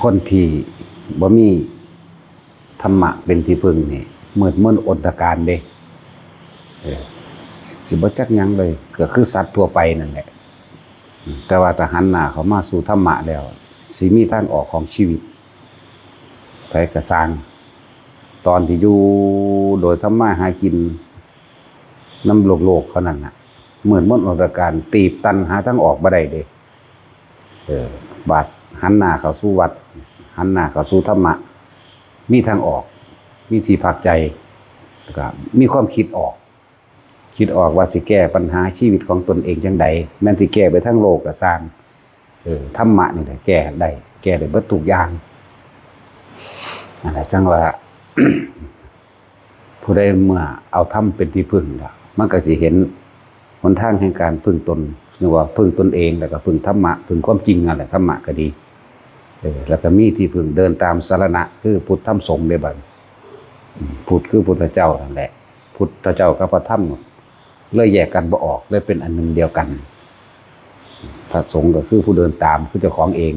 คนที่บ่มีธรรมะเป็นที่พึ่งนี่มืดมนอนตการเด้สิบ่จักหยังเลยก็คือสัตว์ทั่วไปนั่นแหละแต่ว่าถ้าหันหน้าเข้ามาสู่ธรรมะแล้วสิมีทางออกของชีวิตไผก็สร้างตอนที่อยู่โดยทำมาหากินน้ำโลกเขานั่นน่ะมืดมนอนตการตีบตันหาทางออกบ่ได้เด้บาดหันหน้าเข้าสู่วัดหันหน้าเข้าสู่ธรรมะมีทางออกมีที่พักใจแล้วก็มีความคิดออกว่าสิแก้ปัญหาชีวิตของตนเองจังใดแม้นสิแก้ไปทั้งโลกก็สร้างธรรมะนี่แหละแก้ได้เบิดทุกอย่างนั่นแหละจังว่า ผู้ใดเมื่อเอาธรรมเป็นที่พึ่งแล้วมันก็สิเห็นหนทางแห่งการพึ่งตนหรือว่าพึ่งตนเองแล้วก็พึ่งธรรมะพึ่งความจริงนั่นแหละธรรมะก็ดีแล้วก็มีที่พึ่งเดินตามสรณะคือพุทธธรรมสงฆ์ได้บัดพุทธคือพุทธเจ้านั่นแหละพุทธเจ้ากับพระธรรมเลยแยกกันบ่ออกเลยเป็นอันหนึ่งเดียวกันพระสงฆ์ก็คือผู้เดินตามคือเจ้าของเอง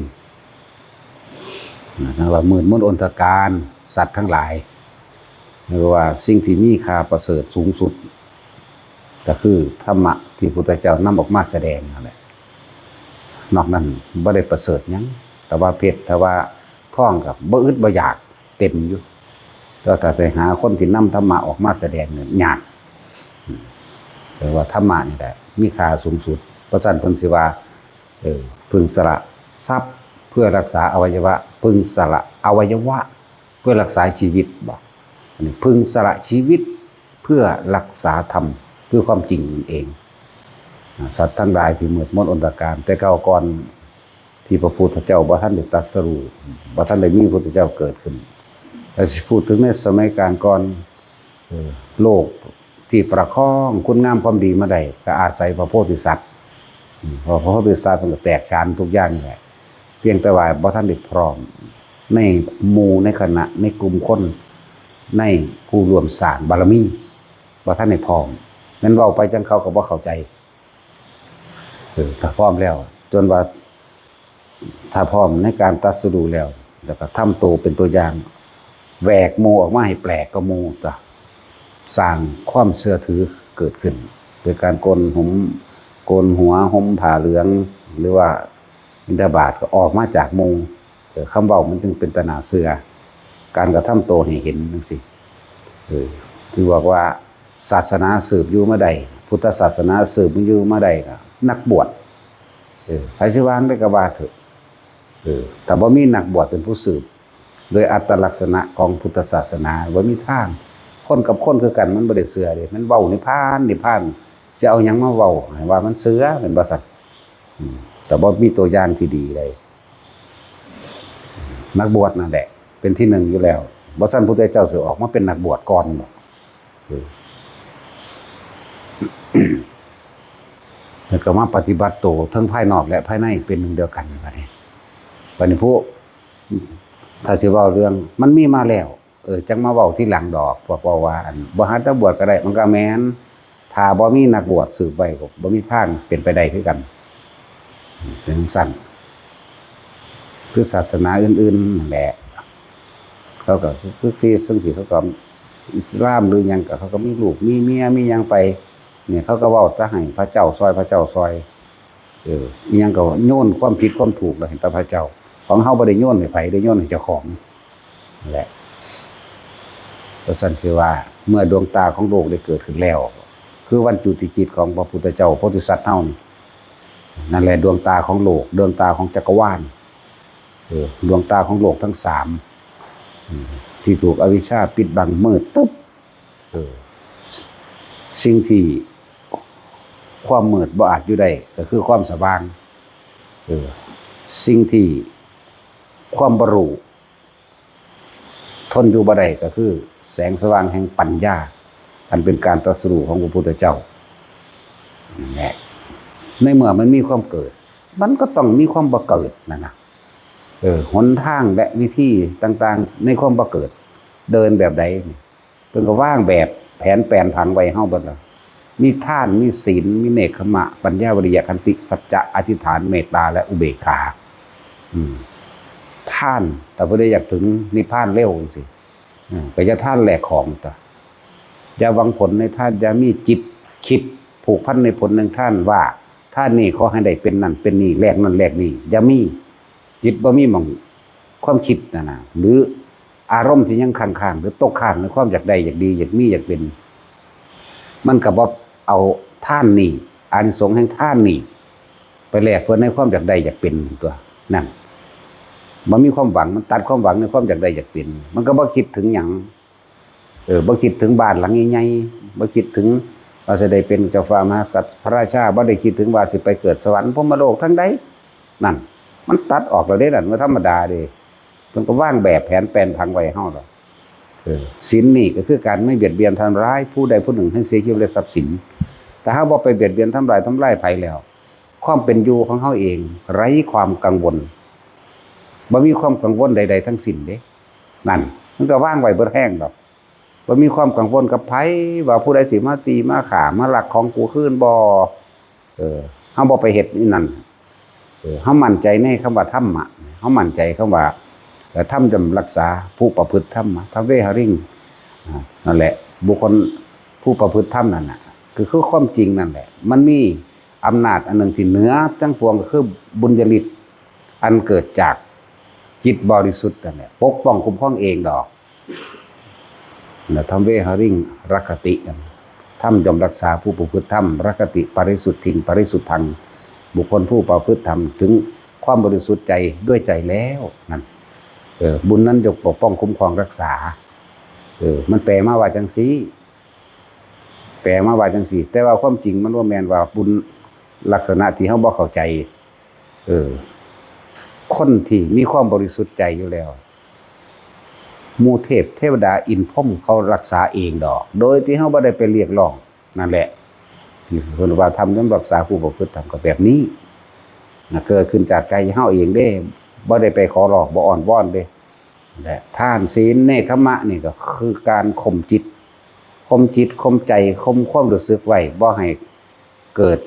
นั่นว่ามืดมนอนตการสัตว์ทั้งหลายหรือว่าสิ่งที่มีค่าประเสริฐสูงสุดก็คือธรรมะที่พุทธเจ้านำออกมาแสดงนั่นแหละนอกนั้นบ่ได้ประเสริฐหยังแต่ว่าเพชรแต่ว่าท้องกับบ่อึดบ่อยากเต็มอยู่แต่ถ้าไปหาคนที่นำธรรมะออกมาแสดงเนี่ยยากแต่ว่าธรรมะนี่แหละมีค่าสูงสุดเพราะฉะนั้นเพิ่นสิว่าพึงสละทรัพย์เพื่อรักษาอวัยวะพึงสละอวัยวะเพื่อรักษาชีวิตบอกอันนี้พึงสละชีวิตเพื่อรักษาธรรมเพื่อความจริงนั่นเองสัตว์ทั้งหลายที่มืดมนอนตการแต่เก่าก่อนที่พระพุทธเจ้าบ่ทันได้ตรัสรู้บ่ทันได้มีพระพุทธเจ้าเกิดขึ้นแต่สิพูดถึงในสมัยการก่อนโลกที่ประคองคุณงามความดีมาได้ก็อาศัยพระโพธิสัตว์พระโพธิสัตว์มันก็แตกฉานทุกอย่างนี่แหละเพียงแต่ว่าบ่ทันได้พร้อมในหมู่ในคณะในกลุ่มคนในผู้รวมสร้างบารมีบ่ทันได้พร้อมนั้นเว้าไปจังเขาก็บ่เข้าใจถ้าพร้อมแล้วจนว่าถ้าพร้อมในการตรัสรู้แล้วก็ทำตัวเป็นตัวอย่างแหวกโมออกมาให้แปลกก็โมจ้ะสร้างความเชื่อถือเกิดขึ้นโดยการโกนหัวห่มผ้าเหลืองหรือว่าบิณฑบาตก็ออกมาจากโมคำเว้ามันจึงเป็นตนาเชื่อการกระทำตัวให้เห็นจังซี่คือบอกว่าศาสนาสืบอยู่มาใดพุทธศาสนาสืบอยู่มาใดก็นักบวชใครสิวางได้ก็ว่าเถอะแต่บ่มีนักบวชเป็นผู้สืบโดยอัตลักษณะของพุทธศาสนาบ่มีทางคนกับคนคือกันมันบ่ได้เชื่อเด้มันเว้านิพพานสิเอาหยังมาเว้าให้ว่ามันเชื่อเป็นบ่ซั่นแต่บ่มีตัวอย่างที่ดีเลยนักบวชนั่นแหละเป็นที่หนึ่งอยู่แล้วบ่ซั่นพุทธเจ้าสิออกมาเป็นนักบวชก่อนบ่แล้วก็มาปฏิบัติตัวทั้งภายนอกและภายในเป็นหนึ่งเดียวกันบัดนี้ผู้ถ้าสิเว้าเรื่องมันมีมาแล้วจังมาเว้าที่หลังดอกพวกว่าอันบ่หัดแต่บวชก็ได้มันก็แม่นถ้าบ่มีนักบวชสืบไว้ก็บ่มีทางเป็นไปได้คือกันเป็นสั้นคือศาสนาอื่นๆนั่นแหละเขาก็คือคริสต์จังซี่เขาก็อิสลามหรือหยังก็เขาก็มีลูกมีเมียมีหยังไปเนี่ยเขาก็เว้าซะให้พระเจ้าซอยอีหยังก็โยนความผิดความถูกแล้วให้แต่พระเจ้าของเฮาบ่ได้โยนให้ไผได้โยนให้เจ้าของนั่นแหละเพราะฉะนั้นคือว่าเมื่อดวงตาของโลกได้เกิดขึ้นแล้วคือวันจุติจิตของพระพุทธเจ้าโพธิสัตว์เฮานี่นั่นแหละดวงตาของโลกดวงตาของจักรวาลดวงตาของโลกทั้ง3ที่ถูกอวิชชาปิดบังมืดตึ๊บสิ่งที่ความมืดบ่อาจอยู่ได้ก็คือความสว่างสิ่งที่ความบรู้ทนอยู่บ่ได้ก็คือแสงสว่างแห่งปัญญาอันเป็นการตรัสรู้ของพระพุทธเจ้าแหละในเมื่อมันมีความเกิดมันก็ต้องมีความบ่เกิดนั่นน่ะหนทางและวิธีต่างๆในความบ่เกิดเดินแบบใดเพิ่นก็วางแบบแผนแปลนผังไว้เฮาเบิดแล้วมีทานมีศีลมีเนกขมะปัญญาวิริยะขันติสัจจะอธิษฐานเมตตาและอุเบกขา ท่านแต่ผู้ใดอยากถึงนิพพานเร็วสิก็จะท่านแหลกของต่ออย่าหวังผลในท่านอย่ามีจิตคิดผูกพันในผลหนึ่งท่านว่าท่านนี่ขอให้ได้เป็นนั่นเป็นนี่แลกนั่นแลกนี่อย่ามีจิตบ่มีหม่องความคิดนะหรืออารมณ์ที่ยังค้างๆหรือตกค้างในความอยากได้อยากดีอยากมีอยากเป็นมันก็บ่เอาท่านนี่อานิสงส์แห่งท่านนี่ไปแลกเพื่อในความอยากได้อยากเป็นตัวนั่นมันมีความหวังมันตัดความหวังในความอยากได้อยากเป็นมันก็บ่คิดถึงหยังบ่คิดถึงบ้านหลังใหญ่ๆบ่คิดถึงว่าจะได้เป็นเจ้าฟ้ามหากษัตริย์พระราชาบ่ได้คิดถึงว่าสิไปเกิดสวรรค์พรหมโลกทั้งใดนั่นมันตัดออกแล้วเด้นั่นว่าธรรมดาเด้เพิ่นก็วางแบบแผนแปลนผังไว้เฮาดอกศีลนี่ก็คือการไม่เบียดเบียนทำร้ายผู้ใดผู้หนึ่งให้เสียชีวิตและทรัพย์สินแต่ถ้าบ่ไปเบียดเบียนทำลายไผแล้วความเป็นอยู่ของเฮาเองไร้ความกังวลบ่มีความกังวลใดๆทั้งสิ้นเด้นั่นมันก็ว่างไว้เบิดแห้งดอกบ่มีความกังวลกับไผว่าผู้ใดสิมาตีมาฆ่ามาลักของกูคืนบ่เฮาบ่ไปเฮ็ดนี่นั่นเฮามั่นใจในคำว่าธรรมะเฮามั่นใจคำว่าธรรมย่อมรักษาผู้ประพฤติธรรมะทเวหริ่งนั่นแหละบุคคลผู้ประพฤติธรรมนั่นน่ะคือความจริงนั่นแหละมันมีอำนาจอันหนึ่งที่เหนือทั้งปวงก็คือบุญญาฤทธิ์อันเกิดจากจิตบริสุทธิ์นั่นแหละปกป้องคุ้มครองเองดอกนะทำเวหริ่งรักติธรรมย่อมรักษาผู้ประพฤติธรรมรักติปริสุทธิปริสุทธังบุคคลผู้ประพฤติธรรมถึงความบริสุทธิ์ใจด้วยใจแล้วนั่นบุญนั้นยกปกป้องคุ้มครองรักษามันแปลมาว่าจังซี่แต่ว่าความจริงมันว่าแม่นว่าบุญลักษณะที่เฮาบ่เข้าใจคนที่มีความบริสุทธิ์ใจอยู่แล้วหมู่เทพเทวดาอินพรหมเขารักษาเองดอกโดยที่เฮาบ่ได้ไปเรียกร้องนั่นแหละที่เพิ่นว่าทำย่อมรักษาผู้ประพฤติธรรมก็แบบนี้เกิดขึ้นจากใจเฮาเองเด้บ่ได้ไปขอร้องบ่อ้อนวอนเด้และทานศีลเนกขมะนี่ก็คือการข่มจิตข่มใจข่มความรู้สึกไว้บ่ให้เกิด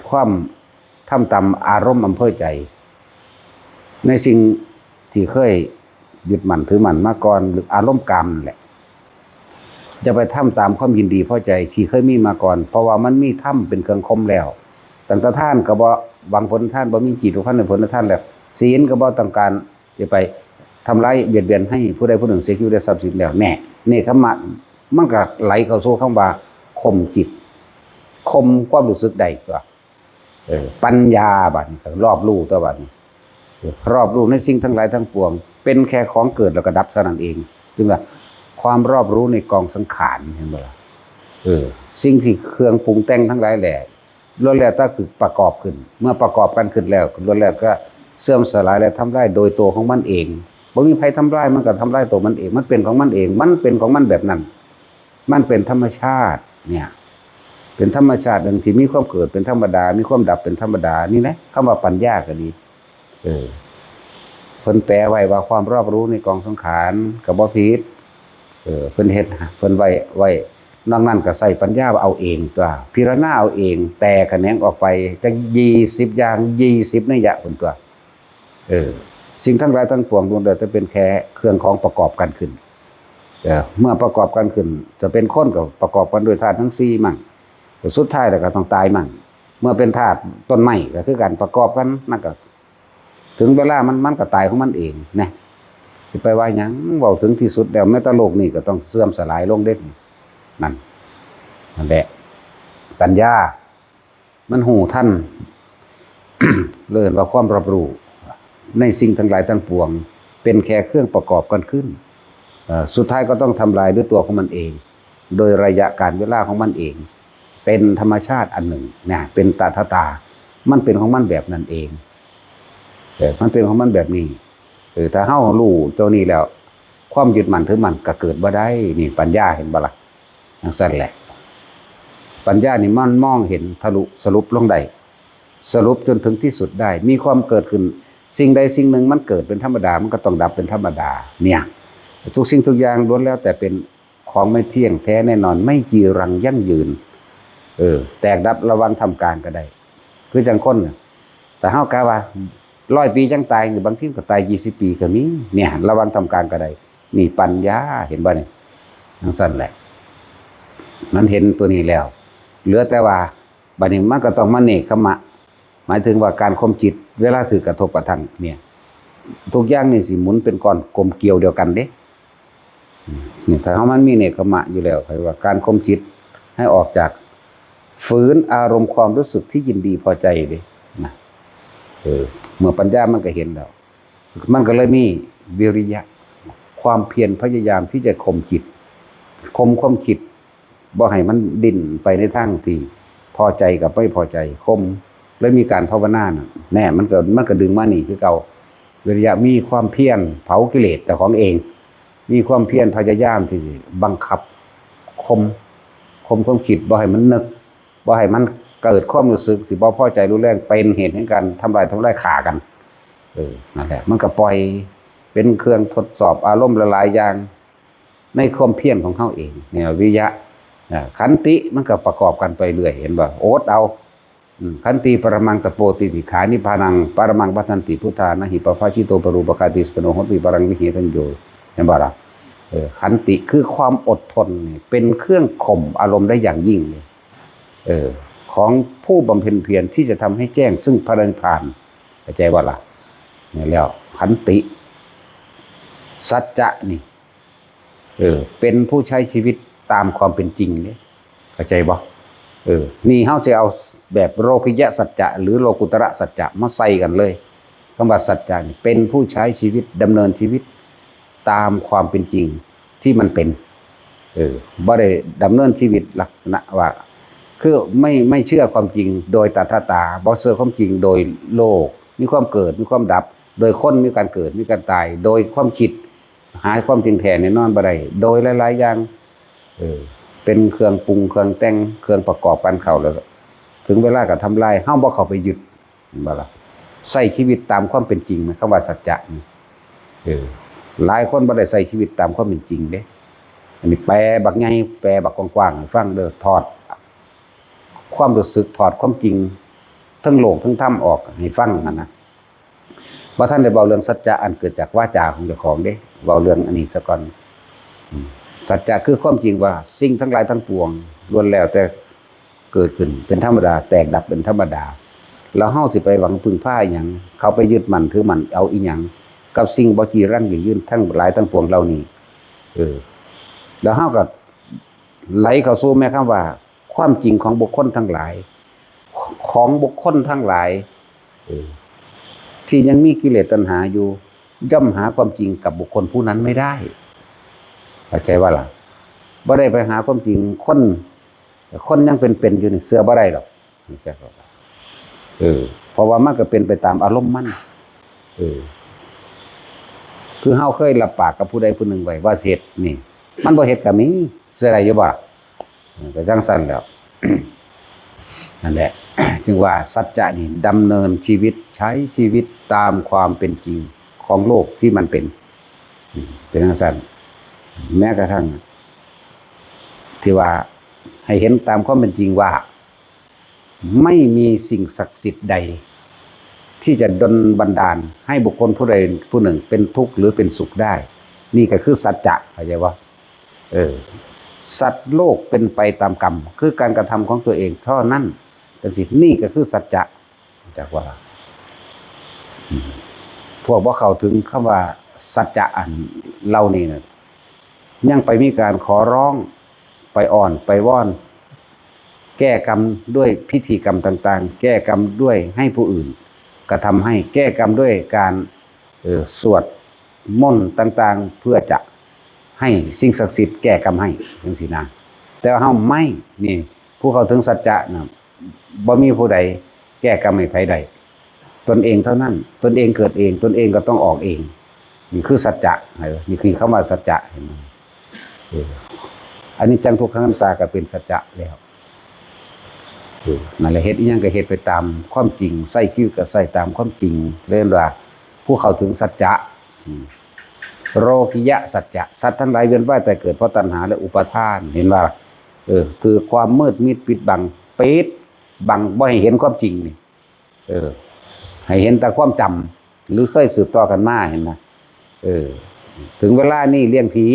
ความทำตามอารมณ์อำเภอใจในสิ่งที่เคยยึดมั่นถือมั่นมาก่อนหรืออารมณ์กามนั่นแหละจะไปทำตามความยินดีพอใจที่เคยมีมาก่อนเพราะว่ามันมีธรรมเป็นเครื่องข่มแล้วตั้งแต่ท่านก็บ่หวังผลท่านบ่มีจิตของท่านในผลท่านแล้วศีลก็บ่ต้องการจะไปทำร้ายเบียดเบียนให้ผู้ใดผู้หนึ่งเสียชีวิตได้ทรัพย์สินแล้วแน่เนกขมะมันก็ไหลเข้าสู่คำว่าข่มจิตข่มความรู้สึกใดตัวปัญญาบัดนี้รอบรู้ตัวบัดนี้รอบรู้ในสิ่งทั้งหลายทั้งปวงเป็นแค่ของเกิดแล้วก็ดับเท่านั้นเองจึงว่าความรอบรู้ในกองสังขารเห็นบ่ล่ะสิ่งที่เครื่องปรุงแต่งทั้งหลายแหละล้วนแล้วแต่คือประกอบขึ้นเมื่อประกอบกันขึ้นแล้วล้วนแล้วก็เสื่อมสลายและทำลายโดยตัวของมันเองบ่มีใครทำลายมันก็ทำลายตัวมันเองมันเป็นของมันเองมันเป็นของมันแบบนั้นมันเป็นธรรมชาติเนี่ยเป็นธรรมชาติที่มีความเกิดเป็นธรรมดามีความดับเป็นธรรมดานี่แหละคำว่าปัญญาก็ดีเพิ่นแปลไว้ว่าความรอบรู้ในกองสังขารก็บ่ผิดเพิ่นเฮ็ดเพิ่นไว้นอกนั้นก็ใส่ปัญญาเอาเองตัวพิจารณาเอาเองแต่แขนงออกไปจัก20อย่าง20นัยยะเพิ่นตัวสิ่งทั้งหลายทั้งปวงล้วนแต่เป็นแค่เครื่องของประกอบกันขึ้นเมื่อประกอบกันขึ้นจะเป็นคนก็ประกอบกันด้วยธาตุทั้ง4มั่งสุดท้ายแล้วก็ต้องตายมั่งเมื่อเป็นธาตุต้นไม้ก็คือการประกอบกันนั่นก็ถึงเวลามันก็ตายของมันเองนะสิไปว่าหยังเว้าถึงที่สุดแล้วแม้แต่โลกนี้ก็ต้องเสื่อมสลายลงเด้นั่นแหละปัญญามันหูท่าน เลื่อนว่าความรับรู้ในสิ่งทั้งหลายทั้งปวงเป็นแค่เครื่องประกอบกันขึ้นสุดท้ายก็ต้องทำลายด้วยตัวของมันเองโดยระยะการเวลาของมันเองเป็นธรรมชาติอันหนึ่งนะเป็นตถามันเป็นของมันแบบนั้นเองมันเป็นของมันแบบนี้ถ้าเฮารู้เจ้านี้แล้วความยึดมั่นถือมั่นก็เกิดบ่ได้นี่ปัญญาเห็นบ่ล่ะจังซั่นแหละปัญญานี่มันมองเห็นทะลุสรุปลงได้สรุปจนถึงที่สุดได้มีความเกิดขึ้นสิ่งใดสิ่งหนึ่งมันเกิดเป็นธรรมดามันก็ต้องดับเป็นธรรมดาเนี่ยทุกสิ่งทุกอย่างล้วนแล้วแต่เป็นของไม่เที่ยงแท้แน่นอนไม่จีรังยั่งยืนแตกดับระวังทำการก็ได้คือจังคนแต่เฮากะว่า 100 ปีจังตายหรือบางทีก็ตาย20 ปีก็มีเนี่ยระวังทำการก็ได้นี่ปัญญาเห็นบ่เนี่ยทั้งสั้นแหละมันเห็นตัวนี้แล้วเหลือแต่ว่าบัดนี้มันก็ต้องมาเนกขมะหมายถึงว่าการข่มจิตเวลาถือกระทบกระทั่งเนี่ยทุกอย่างนี่สิหมุนเป็นก้อนกลมเกลียวเดียวกันเด้นี่ถ้ามันมีเนกขมะอยู่แล้วคือว่าการข่มจิตให้ออกจากฝืนอารมณ์ความรู้สึกที่ยินดีพอใจเด้นะเมื่อปัญญามันก็เห็นแล้วมันก็เลยมีวิริยะความเพียรพยายามที่จะข่มจิตข่มความคิดบ่ให้มันดิ้นไปในทางที่พอใจกับไม่พอใจข่มแล้วมีการภาวนาน่ะแน่มันก็ดึงมานี่คือเก่าวิริยะมีความเพียรเผากิเลสแต่ของเองมีความเพียรพยายามที่บังคับข่มความคิดบ่ให้มันนึกบ่ให้มันเกิดความรู้สึกที่บ่พอใจรุนแรงเป็นเหตุให้การทำลายฆ่ากันนั่นแหละมันก็ปล่อยเป็นเครื่องทดสอบอารมณ์หลายๆอย่างในความเพียรของเขาเองเนี่ยวิริยะขันติมันก็ประกอบกันไปเรื่อยเห็นบ่โอดเอาขันติปรมังตโปติติขานิพพานังปรมังปัฏฐันติพุทธานะหิปภาชิโตปรูปคาติสปโนโหติปรังวิเหตัญโยเห็นบ่ล่ะขันติคือความอดทนเป็นเครื่องข่มอารมณ์ได้อย่างยิ่งเลยของผู้บำเพ็ญเพียรที่จะทำให้แจ้งซึ่งพระนิพพานเข้าใจบ่ล่ะนี่แล้วขันติสัจจะนี่เป็นผู้ใช้ชีวิตตามความเป็นจริงเนี่ยเข้าใจบ่นี่เฮาจะเอาแบบโลกิยะสัจจะหรือโลกุตระสัจจะมาใส่กันเลยคำว่าสัจจะนี่เป็นผู้ใช้ชีวิตดำเนินชีวิตตามความเป็นจริงที่มันเป็นบ่ได้ดำเนินชีวิตลักษณะว่าคือไม่เชื่อความจริงโดยตถาตาบ่เชื่อความจริงโดยโลกมีความเกิดมีความดับโดยคนมีการเกิดมีการตายโดยความคิดหาความจริงแท้แน่นอนบ่ได้โดยหลายๆอย่างเป็นเครื่องปรุงเครื่องแต่งเครื่องประกอบกันเข้าแล้วถึงเวลาก็ทำลายเฮาบ่เข้าไปยึดบ่ล่ะใช้ชีวิตตามความเป็นจริงคำว่าสัจจะหลายคนบ่ได้ใช้ชีวิตตามความเป็นจริงเด้อันนี้แปลบักใหญ่แปลบักกว้างๆให้ฟังเด้อถอดความรู้สึกถอดความจริงทั้งโลกทั้งธรรมออกให้ฟังนั่นนะว่าท่านได้เว้าเรื่องสัจจะอันเกิดจากวาจาของเจ้าของเด้เว้าเรื่องอันนี้ซะก่อนสัจจะคือความจริงว่าสิ่งทั้งหลายทั้งปวงล้วนแล้วแต่เกิดขึ้นเป็นธรรมดาแตกดับเป็นธรรมดาแล้วเฮาสิไปหวังพึ่งพาหยังเขาไปยึดมั่นถือมั่นเอาอีหยังกับสิ่งบ่จีรังยืนทั้งหลายทั้งปวงเหล่านี้แล้วเฮาก็ไหลเข้าสู่แม้คำว่าความจริงของบุคคลทั้งหลายของบุคคลทั้งหลายที่ยังมีกิเลสตัณหาอยู่ย่อมหาความจริงกับบุคคลผู้นั้นไม่ได้เข้าใจว่าล่ะบ่ได้ไปหาความจริงคนยังเป็นอยู่นี่เสือบ่ได้หรอกเข้าใจบ่เพราะว่ามันก็เป็นไปตามอารมณ์มันคือเฮาเคยรับปากกับผู้ใดผู้หนึ่งไว้ว่าเสร็จนี่มันบ่เฮ็ดก็มีเสืออะไรอยู่บ่ก็จังซั่นแล้ว นั่นแหละ จึงว่าสัจจะนี่ดำเนินชีวิตใช้ชีวิตตามความเป็นจริงของโลกที่มันเป็นจังซั่นแม้กระทั่งที่ว่าให้เห็นตามความเป็นจริงว่าไม่มีสิ่งศักดิ์สิทธิ์ใดที่จะดลบันดาลให้บุคคลผู้ใดผู้หนึ่งเป็นทุกข์หรือเป็นสุขได้นี่ก็คือสัจจะเข้าใจว่าสัตว์โลกเป็นไปตามกรรมคือการกระทำของตัวเองเท่านั้นเป็นสิ่งนี่ก็คือสัจจะจากว่าพวกว่าเข้าถึงคำว่าสัจจะอันเล่านี่นะยังไปมีการขอร้องไปอ่อนไปว่อนแก้กรรมด้วยพิธีกรรมต่างๆแก้กรรมด้วยให้ผู้อื่นกระทำให้แก้กรรมด้วยการสวดมนต์ต่างๆเพื่อจะให้สิ่งศักดิ์สิทธิ์แก้กรรมให้จังซี่นะแต่เฮาไม่นี่ผู้เข้าถึงสัจจะนะบ่มีผู้ใดแก้กรรมให้ใครใดตนเองเท่านั้นตนเองเกิดเองตนเองก็ต้องออกเองนี่คือสัจจะนี่คือคำว่าสัจจะเห็นมั้ยอันนี้จังทุกขังอนัตตาก็เป็นสัจจะแล้วนั่นแหละเฮ็ดอีหยังก็เฮ็ดไปตามความจริงใช้ชีวิตก็ใช้ตามความจริงเรียกว่าผู้เข้าถึงสัจจะโลกิยะสัจจะสัตว์ทั้งหลายเวียนว่ายแต่เกิดเพราะตัณหาและอุปาทานเห็นว่าคือความมืดมิดปิดบังปิดบังบ่ให้เห็นความจริงนี่ ให้เห็นแต่ความจำหรือเคยสืบต่อกันมาเห็นนะถึงเวลานี่เลี้ยงผี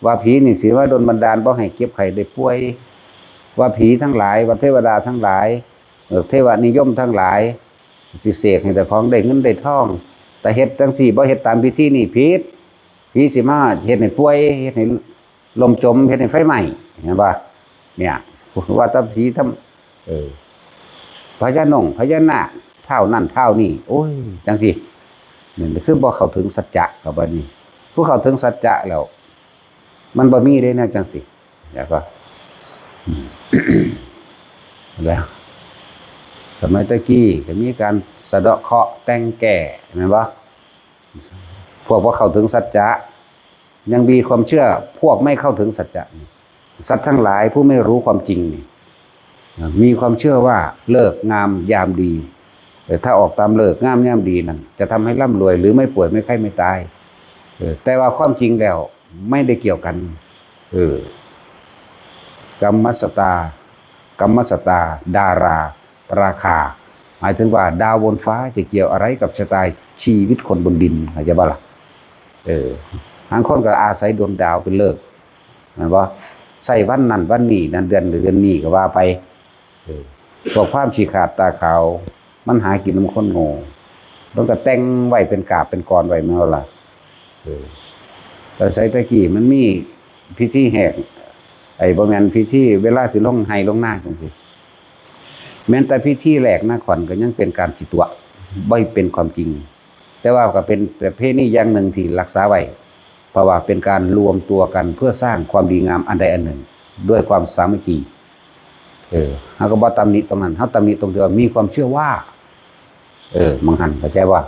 ว่าผีนี่สิว่าโดนบันดาลบ่ให้เก็บไข้ได้ป่วยว่าผีทั้งหลายว่าเทวดาทั้งหลายเทวนิยมทั้งหลายสิเสกให้แต่ของได้เงินได้ทองแต่เฮ็ดจังซี่บ่เฮ็ดตามพิธีนี่ผิดผีสิมาเฮ็ดให้ป่วยเฮ็ดให้ลมจมเฮ็ดให้ไฟไหม้เห็นบ่เนี่ยว่าตาผีทำพญานาคเท่านั่นเท่านี่โอ้ยจังซี่นี่คือบ่เข้าถึงสัจจะกับบัดนี้ผู้เข้าถึงสัจจะแล้วมันบ่มีเลยนะจังซี่แล้วก็แล้วสมัยตะกี้ก็มีการสะเดาะเคราะห์แต่งแก่เห็นบ่พวกบ่เข้าถึงสัจจะยังมีความเชื่อพวกไม่เข้าถึงสัจจะสัตว์ทั้งหลายผู้ไม่รู้ความจริงนี่มีความเชื่อว่าเลิกงามยามดีแต่ถ้าออกตามเลิกงามยามดีนั่นจะทำให้ร่ำรวยหรือไม่ป่วยไม่ไข้ไม่ตายแต่ว่าความจริงแล้วไม่ได้เกี่ยวกันกรรมสตาดาราราคาหมายถึงว่าดาวบนฟ้าจะเกี่ยวอะไรกับชะตาชีวิตคนบนดินเข้าใจบ่ล่ะบางคนก็อาศัยดวงดาวเป็นเลิกนะว่าใส่วันนั้นวันนี้นั่นเดือนนี้ก็ว่าไปพวกความฉีขาดตาขาวมันหากินน้ำข้นโง่ต้องก็แต่งไว้เป็นกาบเป็นกรไว้เมื่อล่ะแต่ใส่ตะกี้มันมีพิธีแหกบ่แม่นพิธีเวลาสิลงไห้ลงหน้าจังซี่แม้แต่พิธีแรกหน้าขวัญก็ยังเป็นการสิตัวบ่เป็นความจริงแต่ว่าก็เป็นประเพณีอย่างหนึ่งที่รักษาไว้เพราะว่าเป็นการรวมตัวกันเพื่อสร้างความดีงามอันใดอันหนึ่งด้วยความสามัคคีเฮาก็บ่ตำหนิตรงนั้นเฮาตำหนิตรงที่ว่ามีความเชื่อว่ามังหันเข้าใจว่า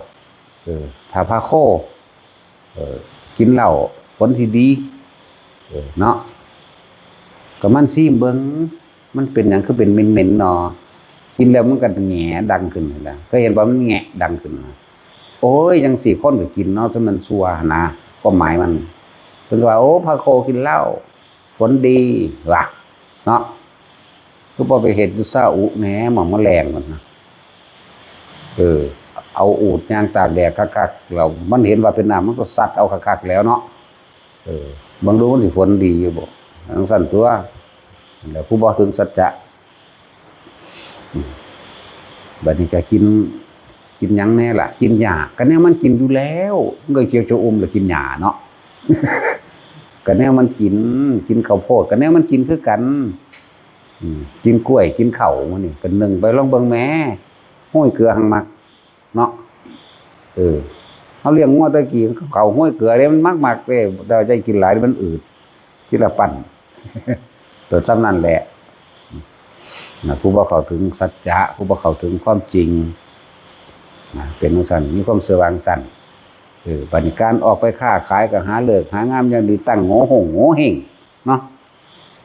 ถ้าพระโคกินเหล้าผลที่ดีเนาะก็มันซีมเบิ่งมันเป็นหยังคือเป็นเหม็นๆเนาะกินแล้วมันก็แหงดังขึ้นนะก็เห็นว่ามันแงะดังขึ้นโอ้ยจัง4คนก็กินเนาะซะมันซัวนะก็หมายมันเพิ่นว่าโอ้พระโคกินเหล้าผลดีว่ะเนาะคือบ่ไปเฮ็ดอยู่ซาอุแหนหม่องแมลงมันนะเอาอูฐย่างตากแดดคักๆแล้วมันเห็นว่าเป็นน้ำมันก็ซัดเอาคักๆแล้วเนาะบางดูมันสิผลดีอยู่บ่ทั้งสั่นตัวแล้วผู้บ่ถึงสัจจะบัดนี้ก็กินหยังแน่ล่ะกินหญ้าก็แน่มันกินอยู่แล้วมันก็เกี่ยวจะอมแล้วกินหญ้าเนาะก็แน่มันกินข้าวโพดก็แน่มันกินคือกันกินกล้วยกินข้าวมื้อนี้ก็นึ่งไปลองเบิ่งแหมห้อยเกลือหังมักเนาะเฮาเลี้ยงงัวตะกี้ข้าวห้อยเกลือเนี่ยมันมักๆเด้แต่ใจกินหลายมันอืดทีละปั่นตัวซ้ำนั่นแหละผู้บ่เข้าถึงสัจจะผู้บ่เข้าถึงความจริงเป็นจังซั่นมีความเสื่อวางสั่นบัดนี้การออกไปค้าขายก็หาเลิกหางามอย่างดีตั้งโง่เฮงเนาะ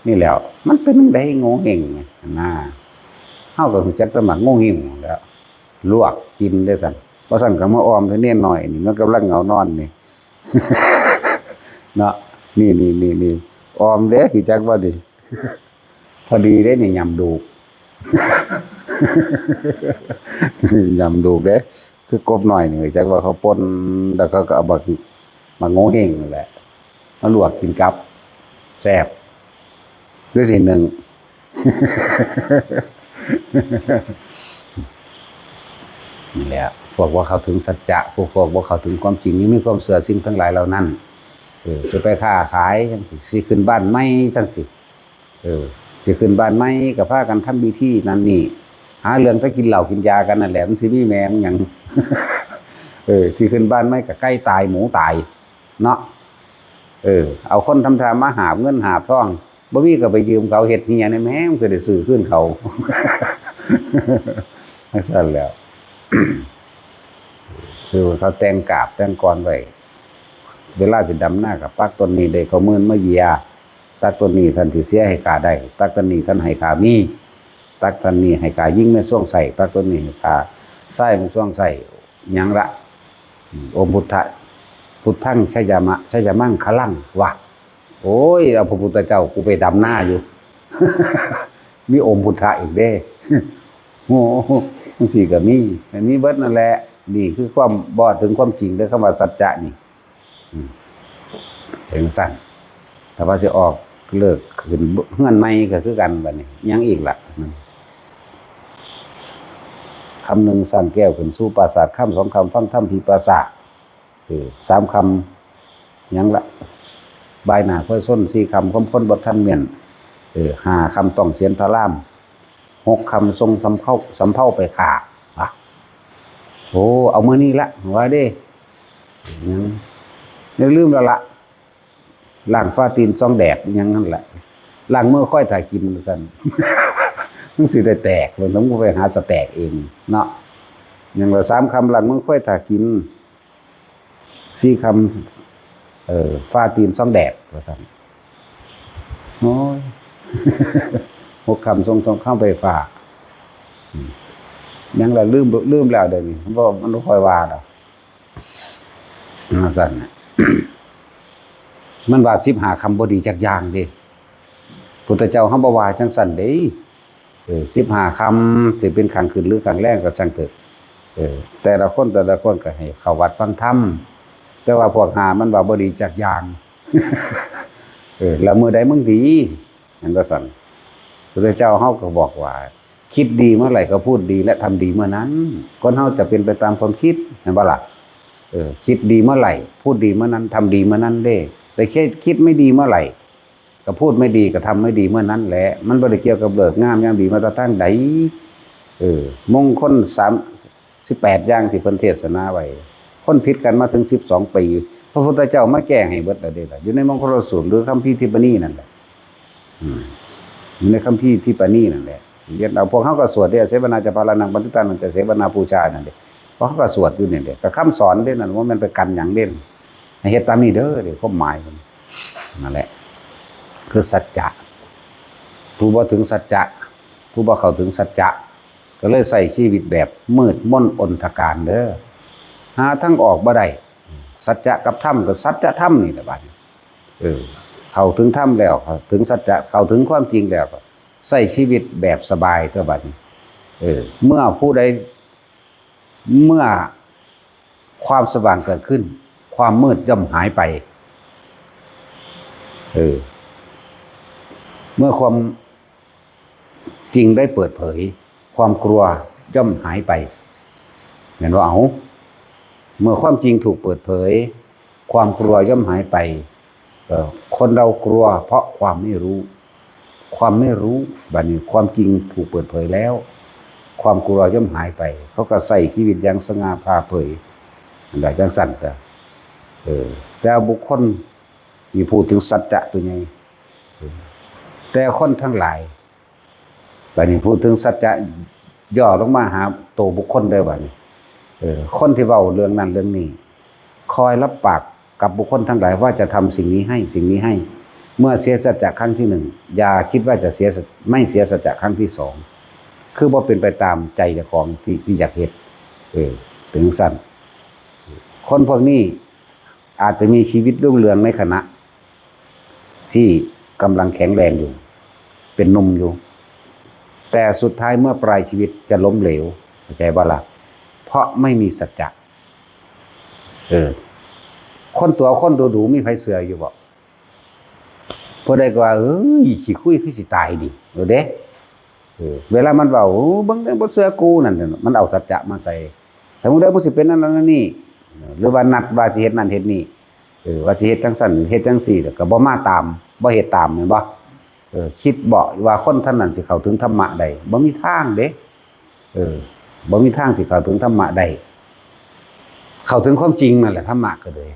นี่แหละมันเป็นจังได๋โง่เฮงนะเฮาก็รู้จักแต่มักโง่เฮงแล้วลวกกินได้ซั่นบ่ซั่นก็มาออมเท่านี้หน่อยนี่มันกำลังเหงานอนนี่ เนาะนี่ออมเด้สิจักว่าดิพอดีเด้นี่ยำดูก ยำดูกเด้คือกบหน่อยนี่จักว่าเขาป่นแล้วก็เอามาโง่เฮงนั่นแหละมาลวกกินกับแซ่บด้วยสิหนึ่ง นี่แหละพวกว่าเขาถึงสัจจะพวกว่าเขาถึงความจริงนี่มีความเสื่อสิ่งทั้งหลายเหล่านั้นจะไปค้าขายจังสิขึ้นบ้านใหม่จังสิสิขึ้นบ้านใหม่ก็พากันทำพิธีนั่นนี่หาเรื่องไปกินเหล้ากินยากันนั่นแหละมันสิมีแม่มันหยังสิขึ้นบ้านใหม่ก็ใกล้ตายหมูตายเนาะเอาคนทำทานมาหาเงินหาทองบ่มีก็ไปยืมเขาเฮ็ดเฮียในแม่มันก็ได้ซื้อขึ้นเขานั่นแหละคือเขาแต่งกาบแต่งกรไว้เวลาสิดำหน้ากับปักต้นนี้ได้เขามื่นมาเยียตักต้นนี้ท่านสิเสียให้กาได้ตักต้นนี้ท่านให้กามีตักต้นนี้ให้กายิ่งในช่วงใส่ตักต้นนี้ให้กาใส่ในช่วงใส่ยังละอมพุทธังชัยมังคลังวะโอ้ยเอาพระพุทธเจ้ากูไปดำหน้าอยู่ มีอมพุทธะอีกเด้โอ้มันสิก็มีอันนี้เบิดนั่นแหละ นี่คือความบ่ถึงความจริงเด้อคำว่าสัจจะนี่ถึงสั่นแต่ว่าสิออกเลิกขึ้นเฮือนใหม่ก็คือกันบัดนี้ยังอีกล่ะคำหนึ่งสั่งแก้วขึ้นสู่ปราสาทคำสองคำฟังธรรมที่ปราสาทสามคำยังละบายหน้าค่อยส้นสี่คำค้นบทท่านเมียนห้าคำต้องเสียนพระรามหกคำทรงสำเภาไปขาโอ้เอามือนี่ละว่าเด้ยังลืมแล้วละล้างฟ้าตีนซองแดดยังนั่นแหละล้างมือค่อยถ่ายกินเหมือนกันมันสิได้แตกเลยต้องไปหาสแตกเองเนาะอย่างละสามคำล้างมือค่อยถ่ายกินสี่คำฟ้าตีนซองแดดเหมือนกันโอ้ยหกคำทรงเข้าไปฝ่ายังละลืมแล้วเดี๋ยวนี้เพราะมันต้องคอยว่าดอกสั่นมันว่า15คำบ่ดีจักอย่างเด้พุทธเจ้าเฮาบ่ว่าจังสั่นเด้15คำสิเป็นขังขึ้นหรือขังแรงก็จังเถิดแต่ละคนก็ให้เข้าวัดฟังธรรมแต่ว่าพวกหามันว่าบ่ดีจักอย่างแล้วมื้อใดมึงดีนั่นก็สั่นพุทธเจ้าเฮาก็บอกว่าคิดดีเมื่อไหร่ก็พูดดีและทำดีเมื่อนั้นคนเฮาจะเป็นไปตามความคิดเห็นบ่ล่ะคิดดีเมื่อไหร่พูดดีเมื่อนั้นทำดีเมื่อนั้นเด้แต่แค่คิดไม่ดีเมื่อไหร่ก็พูดไม่ดีก็ทำไม่ดีเมื่อนั้นแหละมันบ่ได้เกี่ยวกับเลิกงามอย่างดีมาตั้งใดมงคล18อย่างที่เพิ่นเทศนาไว้คนผิดกันมาถึง12ปีพระพุทธเจ้ามาแก้ให้เบิดแล้วเด้ล่ะอยู่ในมงคลสูตรหรือคัมภีร์ทิปนีนั่นแหละอยู่ในคัมภีร์ทิปนีนั่นแหละเรียนเอาพวกเขาก็สวดเด้เสวนาจะพารานังปฏิตังนันจะเสวนาปูชานั่นเด้เพราะเขาก็สวดอยู่นี่เด้ก็คำสอนเด้นั่นว่ามันไปกันอย่างเด่นให้เฮ็ดตามนี้เด้อเด้ความหมายมันนั่นแหละคือสัจจะผู้บ่ถึงสัจจะผู้บ่เข้าถึงสัจจะก็เลยใส่ชีวิตแบบมืดมนอนทการเด้อหาทางออกบ่ได้สัจจะกับธรรมก็สัจธรรมนี่แหละบัดนี้เข้าถึงธรรมแล้วถึงสัจจะเข้าถึงความจริงแล้วใส่ชีวิตแบบสบายเท่าบัดนี้เมื่อผู้ใดเมื่อความสว่างเกิดขึ้นความมืดย่อมหายไปเมื่อความจริงได้เปิดเผยความกลัวย่อมหายไปเห็นว่าเมื่อความจริงถูกเปิดเผยความกลัวย่อมหายไปคนเรากลัวเพราะความไม่รู้บัดนี้ความจริงถูกเปิดเผยแล้วความกลัวย่อมหายไปเขาก็ใส่ชีวิตอย่างสง่าผ่าเผยได้จังสั่นแต่แต่บุคคลที่พูดถึงสัจจะตัวนี้แต่คนทั้งหลายบัดนี้พูดถึงสัจจะย่อลงมาหาตัวบุคคลได้บัดนี้คนที่เว้าเรื่องนั้นเรื่องนี้คอยรับปากกับบุคคลทั้งหลายว่าจะทำสิ่งนี้ให้เมื่อเสียสัจจะครั้งที่หนึ่งอย่าคิดว่าจะไม่เสียสัจจะครั้งที่สองคือบ่เป็นไปตามใจเจ้าของที่อยากเฮ็ดถึงสั่นคนพวกนี้อาจจะมีชีวิตรุ่งเรืองในขณะที่กำลังแข็งแรงอยู่เป็นหนุ่มอยู่แต่สุดท้ายเมื่อปลายชีวิตจะล้มเหลวเข้าใจบ่ล่ะเพราะไม่มีสัจจะคนดูมีไผเสืออยู่บ่พอได้ก็ว่าขี้คุยคือสิตายดิเด้เวลามันเว้าเบิ่งบ่เสือกูนั่นมันเอาสัจจะมาใส่ถ้ามึงได้บ่สิเป็นนั่นนั่นนี่หรือว่านัดว่าสิเฮ็ดนั่นเฮ็ดนี่ว่าสิเฮ็ดจังซั่นเฮ็ดจังซี่ก็บ่มาตามบ่เฮ็ดตามแม่นบ่คิดบ่ว่าคนท่านนั้นสิเข้าถึงธรรมะได้บ่มีทางเด้บ่มีทางสิเข้าถึงธรรมะได้เข้าถึงความจริงนั่นแหละธรรมะก็เลย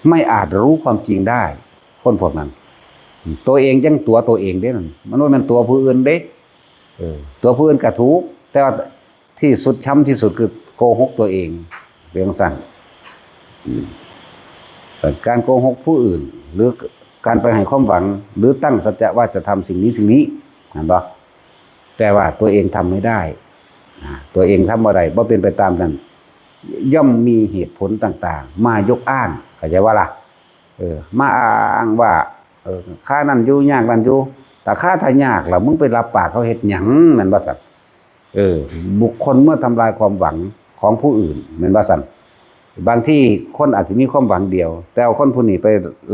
ไม่อาจรู้ความจริงได้คนพวกนั้นตัวเองยังตัวเองเด้นั่นมันบ่แม่นตัวผู้อื่นเด้ตัวผู้อื่นก็ถูกแต่ว่าที่สุดช้ำที่สุดคือโกหกตัวเองเรื่องสั่นการโกหกผู้อื่นหรือการไปให้ความหวังหรือตั้งสัจจะว่าจะทำสิ่งนี้เห็นบ่แต่ว่าตัวเองทำไม่ได้ตัวเองทำบ่ได้บ่เป็นไปตามนั้นย่อมมีเหตุผลต่างๆมายกอ้างเข้าใจว่าล่ะมาอ้างว่าค่านั่นอยู่ยากนั่นอยู่แต่ค่าถ้ายากล่ะมึงไปรับปากเขาเฮ็ดหยังนั่นบ่ซั่นบุคคลเมื่อทำลายความหวังข ของผู้อื่นเหมือนว่าสั่นบางที่คนอาจจะมีความหวังเดียวแต่เอาคนผู้นี้ไป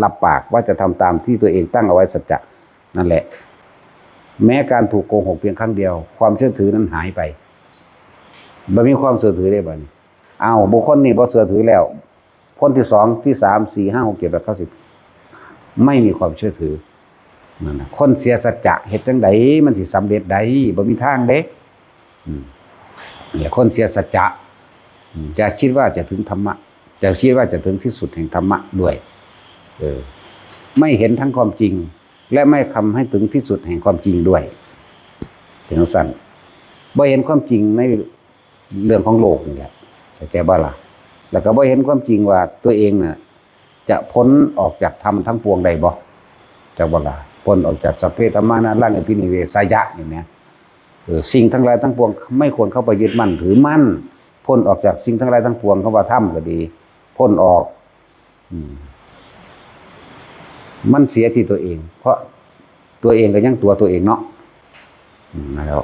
รับปากว่าจะทำตามที่ตัวเองตั้งเอาไว้สัจจะนั่นแหละแม้การถูกโกหกเพียงครั้งเดียวความเชื่อถือนั้นหายไปบ่มีความเชื่อถือได้บ่นี่อ้าวบุคคลนี้บ่เชื่อถือแล้วคนที่2ที่3 4 5 6 7 8 9 10ไม่มีความเชื่อถือนั่นน่ะคนเสียสัจจะเฮ็ดจังไดมันสิสำเร็จได้บ่มีทางเด้เนี่ยคนเสียสัจจะจะคิดว่าจะถึงธรรมะจะคิดว่าจะถึงที่สุดแห่งธรรมะด้วยไม่เห็นทั้งความจริงและไม่ทำให้ถึงที่สุดแห่งความจริงด้วยถึงสั้นบ่เห็นความจริงในเรื่องของโลกนี่แหละเข้าใจบ่ล่ะแล้วก็บ่เห็นความจริงว่าตัวเองน่ะจะพ้นออกจากธรรมทั้งปวงได้บ่จักบ่ล่ะพ้นออกจากสัพเพธรรมานัสสะอภินิเวสยะนี่นะสิ่งทั้งหลายทั้งปวงไม่ควรเข้าไปยึดมั่นถือมั่นพ้นออกจากสิ่งทั้งหลายทั้งปวงคำว่าธรรมก็ดีพ้นออกมันเสียที่ตัวเองเพราะตัวเองก็ยังตัวเองเนาะแล้ว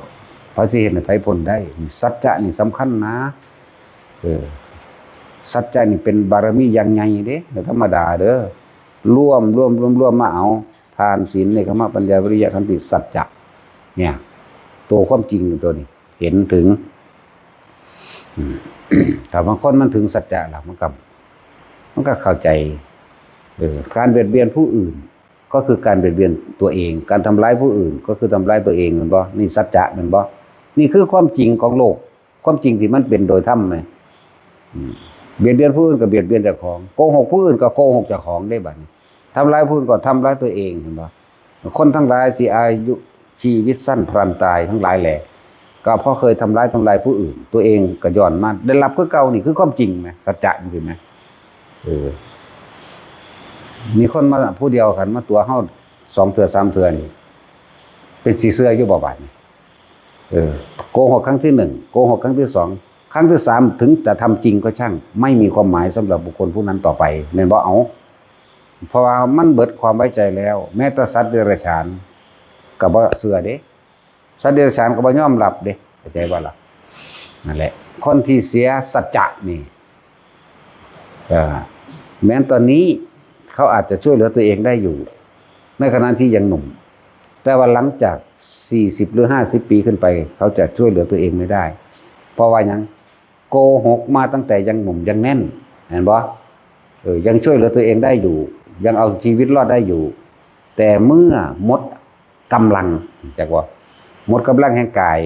เพราะสิเห็นให้ไผพ้นได้สัจจะนี่สำคัญนะสัจจะนี่เป็นบารมีอย่างใหญ่เด้บ่ธรรมดาเด้อร่วมมาเอาทานศีลเนกขัมมะปัญญาวิริยะขันติสัจจะเนี่ยตัวความจริงตัวนี้เห็นถึงแต่บางคนมันถึงสัจจะล่ะมันก็เข้าใจการเบียดเบียนผู้อื่นก็คือการเบียดเบียนตัวเองการทำร้ายผู้อื่นก็คือทำร้ายตัวเองเหมือนบ่นี่สัจจะเหมือนบ่นี่คือความจริงของโลกความจริงที่มันเป็นโดยธรรมไหมเบียดเบียนผู้อื่นก็เบียดเบียนเจ้าของโกหกผู้อื่นก็โกหกเจ้าของได้บัดนี้ทำร้ายผู้อื่นก็ทำร้ายตัวเองเห็นบ่คนทั้งหลายสิอายุชีวิตสั้นพลันตายทั้งหลายแหละก็เพราะเคยทำร้ายผู้อื่นตัวเองก็ย้อนมาได้รับคือเก่านี่คือความจริงไหมสัจจะจริงไหมมีคนมาผู้เดียวกันมาตัวเฮา2 เทื่อ 3 เทื่อนี่เป็นสีเสื้ออยู่บ่บาดนี่โกหกครั้งที่1โกหกครั้งที่2ครั้งที่3ถึงจะทำจริงก็ช่างไม่มีความหมายสำหรับบุคคลผู้นั้นต่อไปแม่นบ่เอาเพราะว่ามันเบิดความไว้ใจแล้วแม้แต่สัตว์เดรัจฉานก็บ่เชื่อเด้สัตว์เดรัจฉานก็บ่ยอมรับเด้เข้าใจบ่ล่ะนั่นแหละคนที่เสียสัจจะนี่แม้ตอนนี้เขาอาจจะช่วยเหลือตัวเองได้อยู่ในขณะที่ยังหนุ่มแต่ว่าหลังจาก40หรือ50ปีขึ้นไปเขาจะช่วยเหลือตัวเองไม่ได้เพราะว่ายังโกหกมาตั้งแต่ยังหนุ่มยังแน่นเห็นบ่ยังช่วยเหลือตัวเองได้อยู่ยังเอาชีวิตรอดได้อยู่แต่เมื่อหมดกำลังจักว่าหมดกำลังแห่งกาย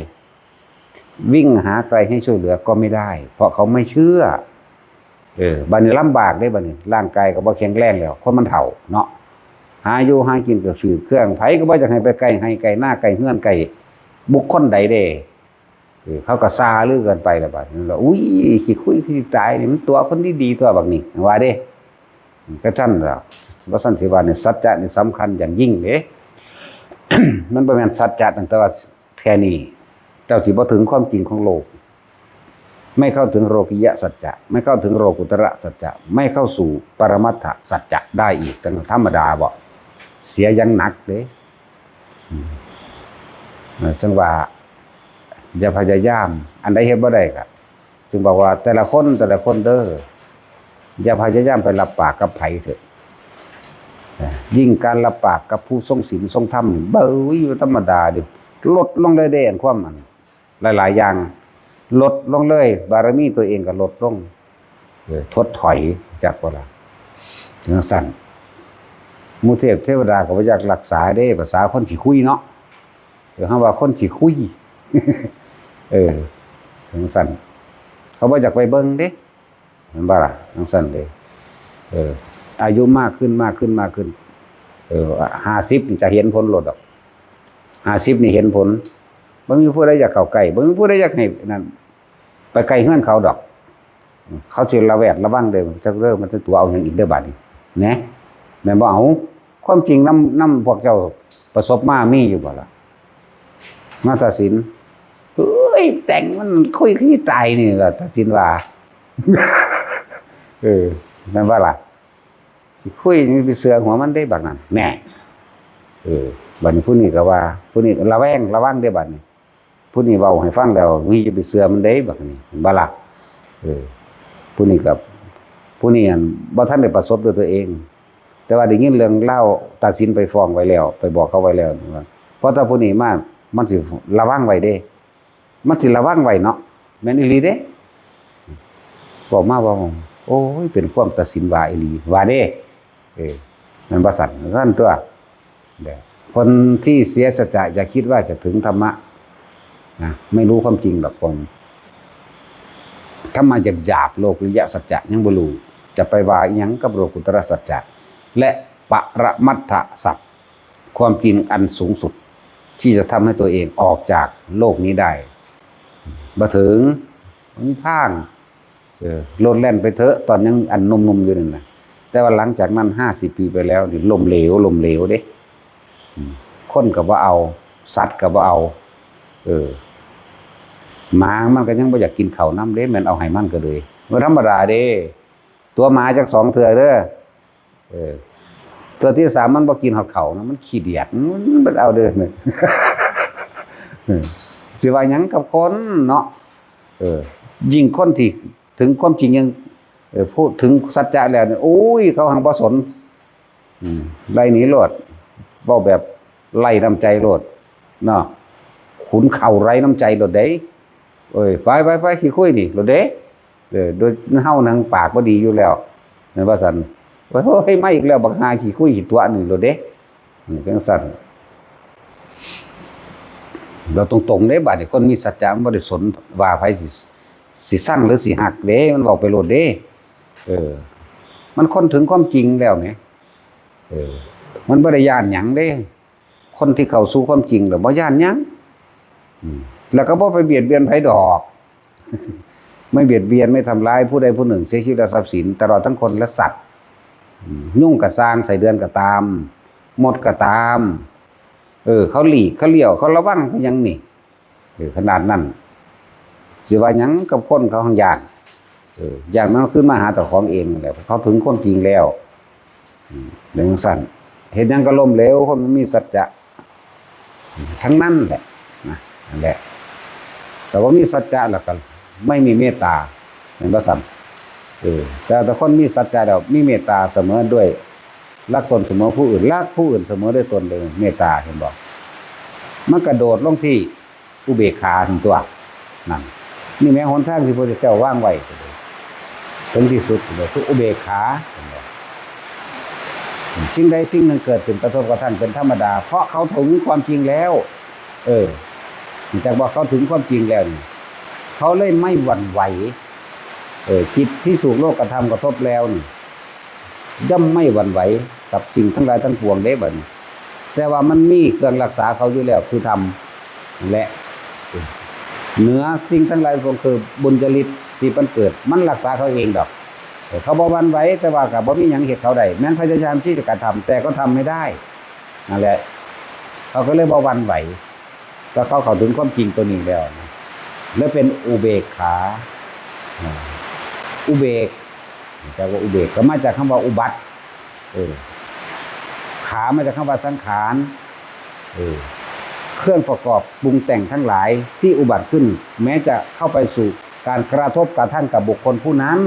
วิ่งหาใครให้ช่วยเหลือก็ไม่ได้เพราะเขาไม่เชื่อบัดนี้ลำบากได้บัดนี้ร่างกายก็บ่แข็งแรงแล้วคนมันเฒ่าเนาะหาอยู่หากินก็ซื้อเครื่องไผก็บ่อยากให้ไปไกลให้ไกลหน้าไกลเฮือนไกลบุคคลใดเด้เขาก็ซาลือเกินไปแล้วบัดนี้อุ้ยขี้คุยขี้ตายนี่มันตัวคนดีๆตัวบักนี้ว่าเด้ก็ซั่นล่ะบ่ซั่นสิว่านี่สัจจะนี่สำคัญอย่างยิ่งเด้ มันบ่แม่นสัจจะตั้งแต่ว่าแค่นี้เจ้าสิบ่ถึงความจริงของโลกไม่เข้าถึงโลกิยะสัจจะไม่เข้าถึงโลกุตระสัจจะไม่เข้าสู่ปรมัตถสัจจะได้อีกแต่ธรรมดาบ่เสียยังหนักเด้จังว่าอย่าพยายามอันใดเฮ็ดบ่ได้ก็จึงบอกว่าแต่ละคนเด้ออย่าพยายามไปรับปากกับไผเถอะยิ่งการรับปากกับผู้ทรงศีลทรงธรรมเบ้ยอยู่ธรรมดาดิลดลงเลยเด้ความมันหลายๆอย่างลดลงเลยบารมีตัวเองก็ลดลงทดถอยจากบ่ล่ะจังซั่นมุเทพเทวดาก็บ่อยากรักษาเด้ภาษาคนขี้คุยเนาะเฮาว่าคนขี้คุยจังซั่นเขาบ่อยากไปเบิ่งเด้เห็นบ่ล่ะจังซั่นเด้อายุมากขึ้น50นี่จะเห็นผลลดดอก50นี่เห็นผลบ่มีผู้ใดอยากเข้าใกล้บ่มีผู้ใดอยากให้นั่นไปใกล้เฮือนเขาดอกเขาสิระแวดระวังเด้อจักเด้อมันจะตัวเอาหยังอีกเด้อบาดนี้แหนะแม่นบ่เอาความจริงนำพวกเจ้าประสบมามีอยู่บ่ล่ะมาตัดสินเอ้ยแต่งมันคุยขี้ตายนี่ล่ะตัดสินว่าแม่นบ่ล่ะคุยนี่ไปเสือหัวมันได้บักนั้นแน่บัดนี้ผู้นี้ก็ว่าผู้นี้ระวังได้บัดนี้ผู้นี้เว้าให้ฟังแล้วมีจะไปเสือมันได้บักนี้เห็นบ่ล่ะ ผู้นี้กับผู้นี้บ่ทันได้ประสบด้วยตัวเองแต่ว่าได้ยินเรื่องเล่าตัดสินไปฟ้องไว้แล้วไปบอกเขาไว้แล้วว่าเพราะถ้าผู้นี้มามันสิระวังไว้เด้มันสิระวังไว้เนาะแม่นอีหลีเด้บอกมาว่าโอ้ยเป็นความตัดสินว่าอีหลีว่าเด้มันบ่สั่นซั่นตัวคนที่เสียสัจจะอย่าคิดว่าจะถึงธรรมะนะไม่รู้ความจริงหรอกคนถ้ามาหยาบโลกุริยสัจจะยังบ่รู้จะไปว่าอีหยังกับโลกุตตรสัจจะและปรมัตถสัจความจริงอันสูงสุดที่จะทำให้ตัวเองออกจากโลกนี้ได้บ่ถึงมีทางโลดแล่นไปเถอะตอนยังอันนมๆอยู่นั่นน่ะแต่ว่าหลังจากนั้น50 ปีไปแล้วนี่ล้มเหลวเด้คนก็บ่เอาสัตว์ก็บ่เอาหมามันก็ยังบ่อยากกินข้าวนำเด้แม่นเอาให้มันก็เลยบ่ธรรมดาเด้ตัวหมาจัก2เทื่อเด้อตัวที่3มันบ่กินฮอดข้าวนะมันขี้เดียดมันเอาเด้อเนี่ยสิว่าหยังกับคนเนาะยิ่งคนที่ถึงความจริงยังพูดถึงสัจจะแล้วเนี่ยโอ้ยเขาหังบ่สนไล่หนีโลดเว้าแบบไล่น้ำใจโลดเนาะขุนเข่าไร้น้ำใจโลดเด้ไปขี้คุยนี่โลดเด้โดยเฮานังปากบ่ดีอยู่แล้วแม่นว่าซั่นโอ้ยมาอีกแล้วบักหาขี้คุยขี้ตัวนี่โลดเด้จังซั่นเราตรงๆเด้บัดนี้คนมีสัจจะบ่ได้สนว่าไผสิสั่งหรือสิหักเด้มันเว้าไปโลดเด้มันคนถึงความจริงแล้วแหมมันบ่ได้ย้านหยังเด้คนที่เข้าสู่ความจริงแล้วบ่ย้านหยังแล้วก็บ่ไปเบียดเบียนไผดอกไม่เบียดเบียนไม่ทำร้ายผู้ใดผู้หนึ่งเสียชีวิตและทรัพย์สินตลอดทั้งคนและสัตว์ยุ่งก็สร้างใส่เดือนก็ตามหมดก็ตามเขาหลีกเขาเลี้ยวเขาระวังเขายังนี่ขนาดนั้นสิว่าหยังกับคนเขาหังย่านอย่างนั้นขึ้นมาหาเจ้าของเองนั่นแหละเขาถึงความจริงแล้วดังสั่นเห็นยังก็ล้มเหลวคนมันมีสัจจะทั้งนั้นแหละนั่นแหละแต่ว่ามีสัจจะแล้วกันไม่มีเมตตาเห็นบ่ซั่นแต่คนมีสัจจะแล้วมีเมตตาเสมอด้วยรักตนเสมอผู้อื่นรักผู้อื่นเสมอด้วยตนเลยเมตตาเห็นบ่มันกระโดดลงที่อุเบกขาถึงตัวนั่นนี่แม้หนทางที่พระพุทธเจ้าวางไว้ถึงที่สุดเลยคืออุเบกขาสิ่งใดสิ่งหนึ่งเกิดขึ้นกระทบกระทั่งเป็นธรรมดาเพราะเขาถึงความจริงแล้วจากว่าเขาถึงความจริงแล้วนี่เขาเลยไม่หวั่นไหวจิตที่ถูกโลกกระทำกระทบแล้วนี่ย่อมไม่หวั่นไหวกับสิ่งทั้งหลายทั้งปวงได้บัดนี้แต่ว่ามันมีเครื่องรักษาเขาอยู่แล้วคือธรรมและเหนือสิ่งทั้งหลายพวกคือบุญจริตที่มันเกิดมันรักษาเขาเองดอกเขาบ่หวั่นไหวแต่ว่าก็บ่มีหยังเฮ็ดเขาได้แม้นพยายามที่จะกระทำแต่ก็ทำไม่ได้นั่นแหละเขาก็เลยบ่หวั่นไหวก็เขาถึงความจริงตัวนี้แล้วแล้วเป็นอุเบกขาอุเบกแต่ว่าอุเบกก็มาจากคำว่าอุบัติขามาจากคำว่าสังขารเครื่องประกอบปรุงแต่งทั้งหลายที่อุบัติขึ้นแม้จะเข้าไปสู่การกระทบกระทั่งกับบุคคลผู้นั้น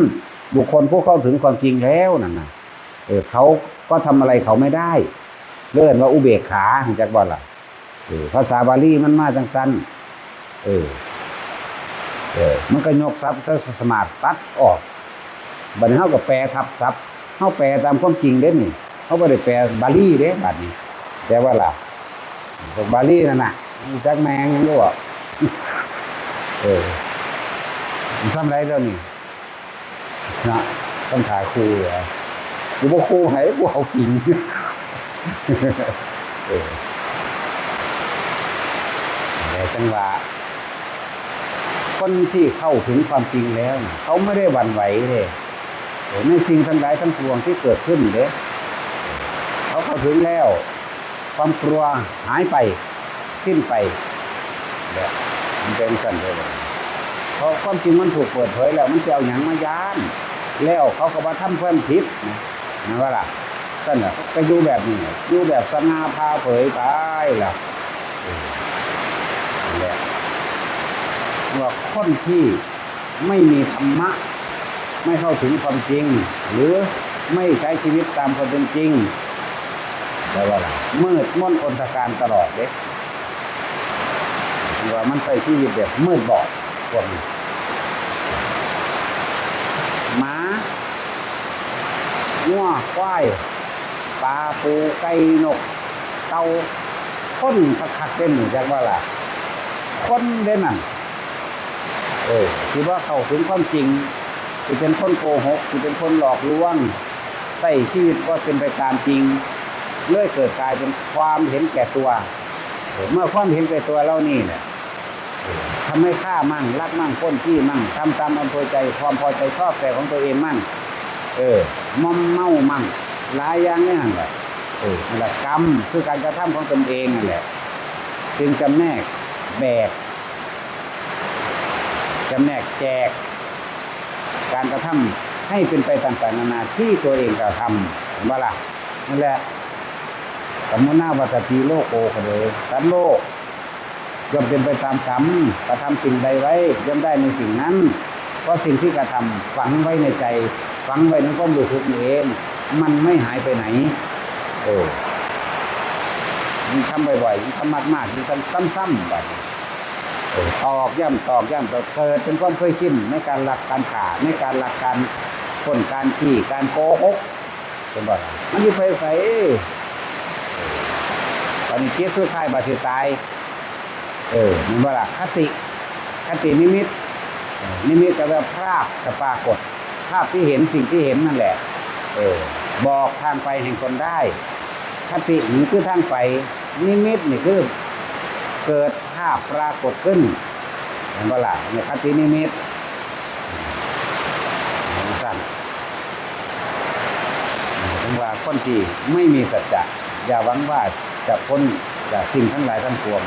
บุคคลผู้เข้าถึงความจริงแล้วนั่นน่ะเขาก็ทำอะไรเขาไม่ได้เรียกว่าอุเบกขาจากว่าล่ะภาษาบาลีมันมาจังซั่นมันก็ยกศัพท์สมาร์ทตัดออกบัดนี้เฮาก็แปลทับศัพท์เฮาแปลตามความจริงเด้นี่เฮาบ่ได้แปลบาลีเด้บัดนี้แต่ว่าล่ะพวกบาลีนั่นน่ะจักแมงยังบ่มันทำไรแล้วนี่นะต้องถ่ายครูเหรอกูบ่ครูให้กูเอาจริงแต่จังว่าคนที่เข้าถึงความจริงแล้วเขาไม่ได้หวั่นไหวเลยในสิ่งทั้งหลายทั้งปวงที่เกิดขึ้นเด้เขาเข้าถึงแล้วความกลัวหายไปสิ้นไปเนี่ยมันเป็นสั่นเลยเพราะความจริงมันถูกเปิดเผยแล้วมันจะเอาหยังมาย้านแล้วเขาก็มาทำความผิดนะว่าล่ะท่านน่ะก็อยู่แบบนี้อยู่แบบสง่าผ่าเผยไปล่ะเนี่ยว่าคนที่ ไม่มีธรรมะไม่เข้าถึงความจริงหรือไม่ใช้ชีวิตตามความเป็นจริงแปลว่าอะไรมืดมนอนตการตลอดเด็กว่ามันใช้ชีวิตแบบมืดบอดพวกนี้หมางัวควายปลาปูไก่นกเต่าคนคักๆเด่นจักว่าล่ะคนเด่นนั่นที่ว่าเข้าถึงความจริงที่เป็นคนโกหกที่เป็นคนหลอกลวงใช้ชีวิตก็เป็นไปตามจริงเลื่อยเกิดกลายเป็นความเห็นแก่ตัวเมื่อความเห็นแก่ตัวเล่านี่เนี่ยทำให้ฆ่ามั่งรักมั่งพ้นที่มั่งทำตามอำเภอใจความพอใจชอบแต่ของตัวเองมั่งมอมเมามั่งหลายอย่างนี่นั่นแหละนั่นแหละกรรมคือการกระทำของตนเองนั่นแหละจึงจำแนกแบกจำแนกแจกการกระทำให้เป็นไปต่างๆนานาที่ตัวเองกระทำเห็นไหมล่ะนั่นแหละสมมุติหน้าวัตถีโลกโอกันเลยสัตว์โลกย่อมเป็นไปตามกรรมกระทำสิ่งใดไว้ย่อมได้ในสิ่งนั้นเพราะสิ่งที่กระทำฝังไว้ในใจฝังไว้ในความรู้สึกเองมันไม่หายไปไหนยิ่งทำบ่อยๆยิ่งทำมากๆยิ่งทำซ้ำๆแบบตอกย่ำเกิดเป็นความเคยชินในการหลักการขาในการหลักการคนการขี้การโกหกเป็นบ่มันยิ่งไปใส่ตอนนี้เจี๊ยบสุดท้ายบาดเจ็บตายมันว่าคตินิมิตก็แบบภาพจะปรากฏภาพที่เห็นสิ่งที่เห็นนั่นแหละบอกทางไปแห่งคนได้คตินี่คือทางไปนิมิตนี่คือเกิดภาพปรากฏขึ้นเห็นบ่ล่ะในคตินิมิตสั้นถึงว่าคนที่ไม่มีสัจจะอย่าหวังว่าจะพ้นจากสิ่งทั้งหลายทั้งปวง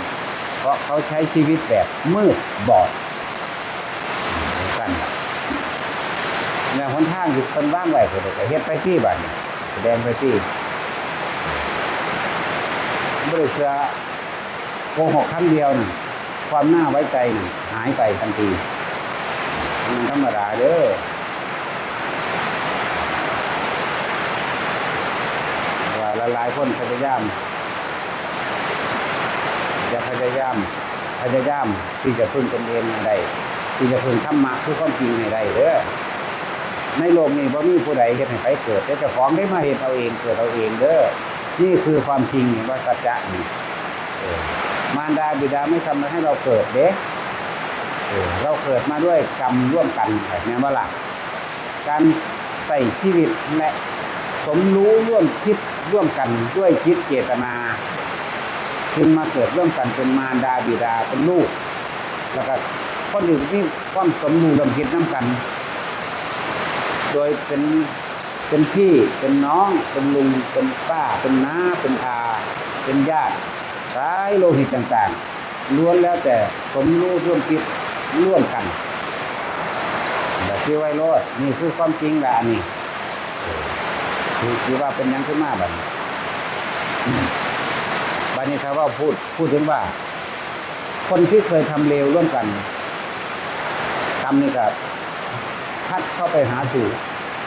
เพราะเขาใช้ชีวิตแบบมืดบอดสั้นเนี่ยหนทางอยู่คนว่างไว้ก็เฮ็ดไปที่บ้านแสดงไปที่บริษัทโกหกครั้งเดียวน่ะความน่าไว้ใจน่ะหายไปทันทีมันธรรมดาเด้อว่าหลายคนพยายามที่จะพึ่งตนเองให้ได้ที่จะพึ่งธรรมะคือความจริงให้ได้เด้อในโลกนี้บ่มีผู้ใดเฮ็ดให้ใครเกิดแต่เจ้าของได้มาเฮ็ดเอาเองเกิดเอาเองเด้อนี่คือความจริงว่าสัจจะนี่มารดาบิดาไม่ทำให้เราเกิดเด้เราเกิดมาด้วยกรรมร่วมกันแบบนี้ว่าล่ะการใส่ชีวิตและสมรู้ร่วมคิดร่วมกันด้วยจิตเจตนาจึงมาเกิดร่วมกันเป็นมารดาบิดาเป็นลูกแล้วก็คนอื่นที่ความสมรู้ร่วมคิดน้ำกันโดยเป็นพี่เป็นน้องเป็นลุงเป็นป้าเป็นน้าเป็นอาเป็นญาติสายโลหิตต่างๆล้วนแล้วแต่สมรู้ร่วมคิดร่วมกันแบบที่ไว้รอดนี่คือความจริงแหละอันนี้คือว่าเป็นยังขึ้นมาบัดนี้ครับว่าพูดถึงว่าคนที่เคยทำเลวร่วมกันทำนี่ก็พัดเข้าไปหาสู่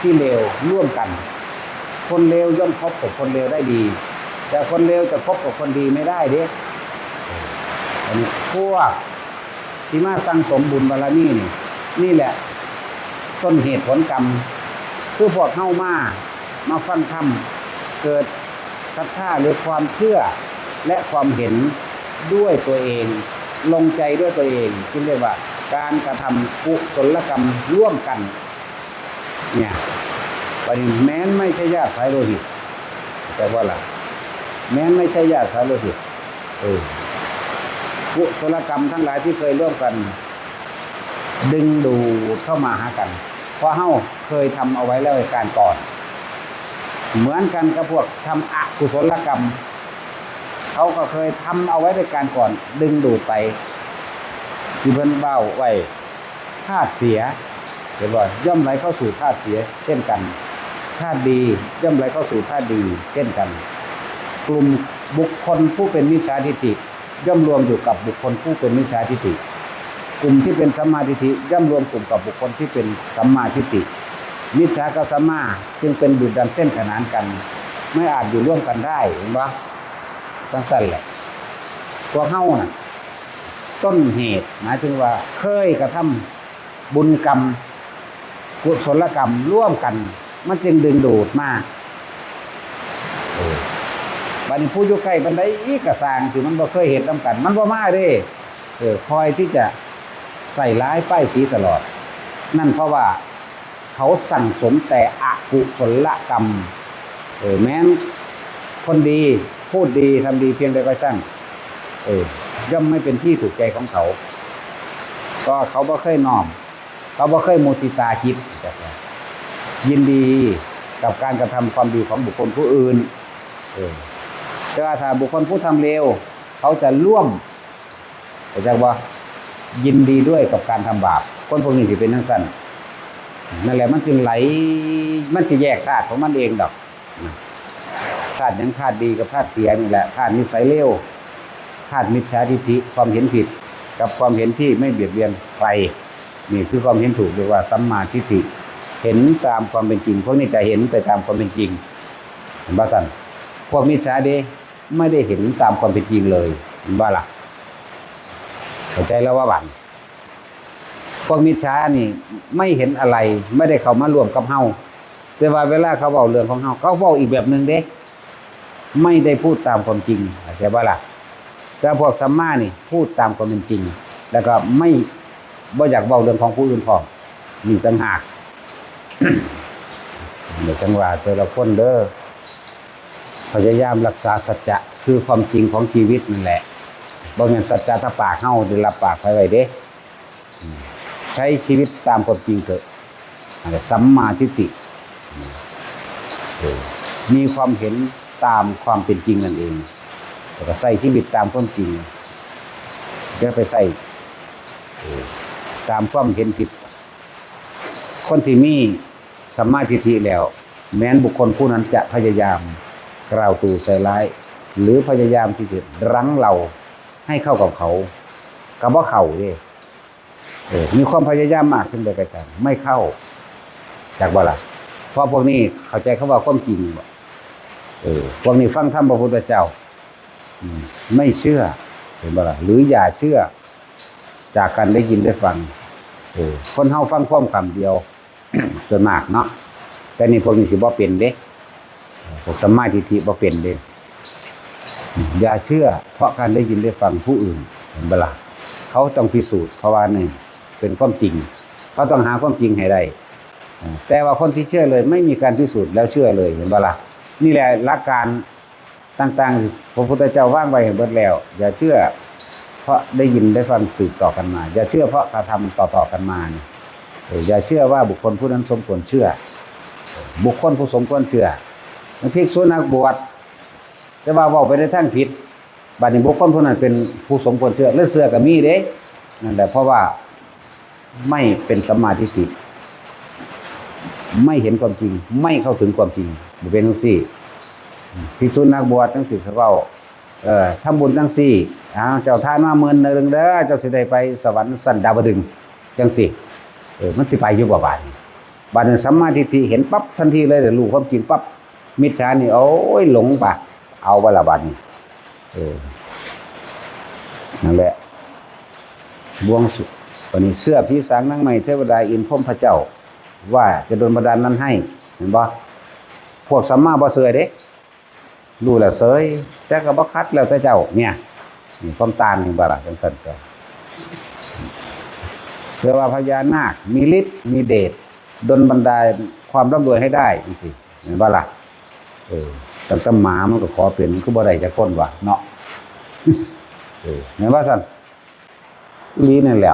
ที่เลวร่วมกันคนเลวย่อมพบกับคนเลวได้ดีแต่คนเลวจะพบกับคนดีไม่ได้เด้อันนี้พวกที่มาสั่งสมบุญบารมีนี่แหละต้นเหตุผลกรรมคือพวกเข้ามาฟังธรรมเกิดศรัทธาหรือความเชื่อและความเห็นด้วยตัวเองลงใจด้วยตัวเองที่เรียกว่าการกระทำกุศลกรรมร่วมกันเนี่ยประเด็นแม้นไม่ใช่ญาติสายโลหิตแต่ว่าล่ะแม้นไม่ใช่ญาติสายโลหิตกุศลกรรมทั้งหลายที่เคยร่วมกันดึงดูดเข้ามาหากันเพราะเฮาเคยทำเอาไว้แล้วในการก่อนเหมือนกันกับพวกทำอกุศลกรรมเขาก็เคยทำเอาไว้ในการก่อนดึงดูดไปที่เพิ่นเบ้าไว้ธาตุเสียเห็นบ่ย่อมไหลเข้าสู่ธาตุเสียเช่นกันธาตุดีย่อมไหลเข้าสู่ธาตุดีเช่นกันกลุ่มบุคคลผู้เป็นมิจฉาทิฏฐิย่อมรวมอยู่กับบุคคลผู้เป็นมิจฉาทิฏฐิ กลุ่มที่เป็นสัมมาทิฏฐิย่อมรวมกลุ่มกับบุคคลที่เป็นสัมมาทิฏฐิมิจฉากับสัมมาจึงเป็นดุจดังเส้นขนานกันไม่อาจอยู่ร่วมกันได้เห็นปะตั้งสั้นแหละตัวเฮ้าน่ะต้นเหตุหมายถึงว่าเคยกระทำบุญกรรมกุศลกรรมร่วมกันมันจึงดึงดูดมาบัดนี้ผู้อยู่ใกล้บันไดอีกกระสางที่มันบ่เคยเห็นนำกันมันบ่มาเด้คอยที่จะใส่ร้ายป้ายสีตลอดนั่นเพราะว่าเขาสั่งสมแต่อกุศลกรรมแม้นคนดีพูดดีทำดีเพียงใดก็ช่างย่อมไม่เป็นที่ถูกใจของเขาก็เขาบ่เคยน้อมเขาบ่เคยมุทิตาจิตยินดีกับการกระทำความดีของบุคคลผู้อื่นแต่ว่าถ้าบุคคลผู้ทำเลวเขาจะร่วมเข้าใจว่ายินดีด้วยกับการทำบาปคนพวกนี้สิเป็นทั้งสั้นนั่นแหละมันจึงไหลมันจะแยกธาตุของมันเองดอกธาตุยังธาตุดีกับธาตุเสียนี่แหละธาตุนิสัยเลวธาตุมิจฉาทิฏฐิความเห็นผิดกับความเห็นที่ไม่เบียดเบียนใครนี่คือความเห็นถูกเรียกว่าสัมมาทิฏฐิเห็นตามความเป็นจริงพวกนี้จะเห็นไปตามความเป็นจริงเห็นบ้าสันพวกมิจฉาเดไม่ได้เห็นตามความเป็นจริงเลยเห็นบ้าล่ะเข้าใจแล้วว่าบันพวกมิจฉานี่ไม่เห็นอะไรไม่ได้เข้ามาร่วมกับเฮาแต่ว่าเวลาเขาเว้าเรื่องของเฮาเขาเว้าอีกแบบนึงเด้ไม่ได้พูดตามความจริงเข้าใจบ่ล่ะแต่พวกสัมมานี่พูดตามความเป็นจริงแล้วก็ไม่บ่อยากเว้าเรื่องของผู้อื่นพร้อมนี่ต่างหากเดี๋ยวจังหวะแต่ละคนเด้อพยายามรักษาสัจจะคือความจริงของชีวิตนั่นแหละบ่แม่นสัจจะถ้าปากเฮาได้รับปากไว้เด้ใช้ชีวิตตามความจริงเถอะสัมมาทิฏฐิมีความเห็นตามความเป็นจริงนั่นเองแล้วก็ใส่ชีวิตตามความจริงอย่าไปใส่ตามความเห็นผิดคนที่มีสัมมาทิฏฐิแล้วแม้นบุคคลผู้นั้นจะพยายามกล่าวตู่ใส่ร้ายหรือพยายามที่จะรั้งเราให้เข้ากับเขากับว่าเข้าเด้มีความพยายามมากขึ้นไปกันไม่เข้าจากบ่ล่ะเพราะพวกนี้เข้าใจเขาว่าความจริงพวกนี้ฟังธรรมพระพุทธเจ้าไม่เชื่อเห็นบ่ล่ะหรืออย่าเชื่อจากการได้ยินได้ฟังคนเฮาฟังพร้อมคำเดียวส่วนมากเนาะแต่นี่พวกนี้สิบ่เป็นเด้พวกสัมมาทิฏฐิบ่เป็นเด้อย่าเชื่อเพราะการได้ยินได้ฟังผู้อื่นเห็นบ่ล่ะเขาต้องพิสูจน์เพราะว่านี่เป็นความจริงเขาต้องหาความจริงให้ได้แต่ว่าคนที่เชื่อเลยไม่มีการพิสูจน์แล้วเชื่อเลยเห็นบ่ล่ะนี่แหละหลักการต่างๆพระพุทธเจ้าวางไว้ให้เบิดแล้วอย่าเชื่อเพราะได้ยินได้ฟังสืบต่อกันมาอย่าเชื่อเพราะกระทำต่อๆกันมาอย่าเชื่อว่าบุคคลผู้นั้นสมควรเชื่อบุคคลผู้สมควรเชื่อภิกษุนักบวชแต่ว่าเว้าไปในทางผิดบัดนี้บุคคลผู้นั้นเป็นผู้สมควรเชื่อหรือเชื่อก็มีเด้นั่นแหละเพราะว่าไม่เป็นสัมมาทิฏฐิไม่เห็นความจริงไม่เข้าถึงความจริงบ่เป็นจังซี่ภิกษุนักบวชจังซี่เขาเว้าทำบุญจังซี่เจ้าทานมา10,000นึงเด้อเจ้าสิได้ไปสวรรค์ชั้นดาวดึงส์จังซี่มันสิไปอยู่บ่บาดนี้สัมมาทิฏฐิเห็นปั๊บทันทีเลยรู้ความจริงปั๊บมิจฉานี่โอ้ยหลงปะเอาบ่ล่ะบาดนี้นั่นแหละบวงสุวันนี้เสื้อผีสางนางไม้เทวดาอินพรหมพระเจ้าว่าจะโดนบันดาลนั้นให้เห็นบ่พวกสัมมาบ่เสื่อเด้รู้แล้วเสยแต่ก็บ่คัดแล้วแต่เจ้าเนี่ยนี่ความต่างนี่บ่ล่ะจังซั่นก็เรียกว่าพญานาคมีฤทธิ์มีเดชดลบันดาลความร่ำรวยให้ได้จังซี่เห็นบ่ล่ะตั้งแต่หมามันก็ขอเป็นคือบ่ได้จักคนว่าเนาะเห็นว่าซั่นลีนั่นแหละ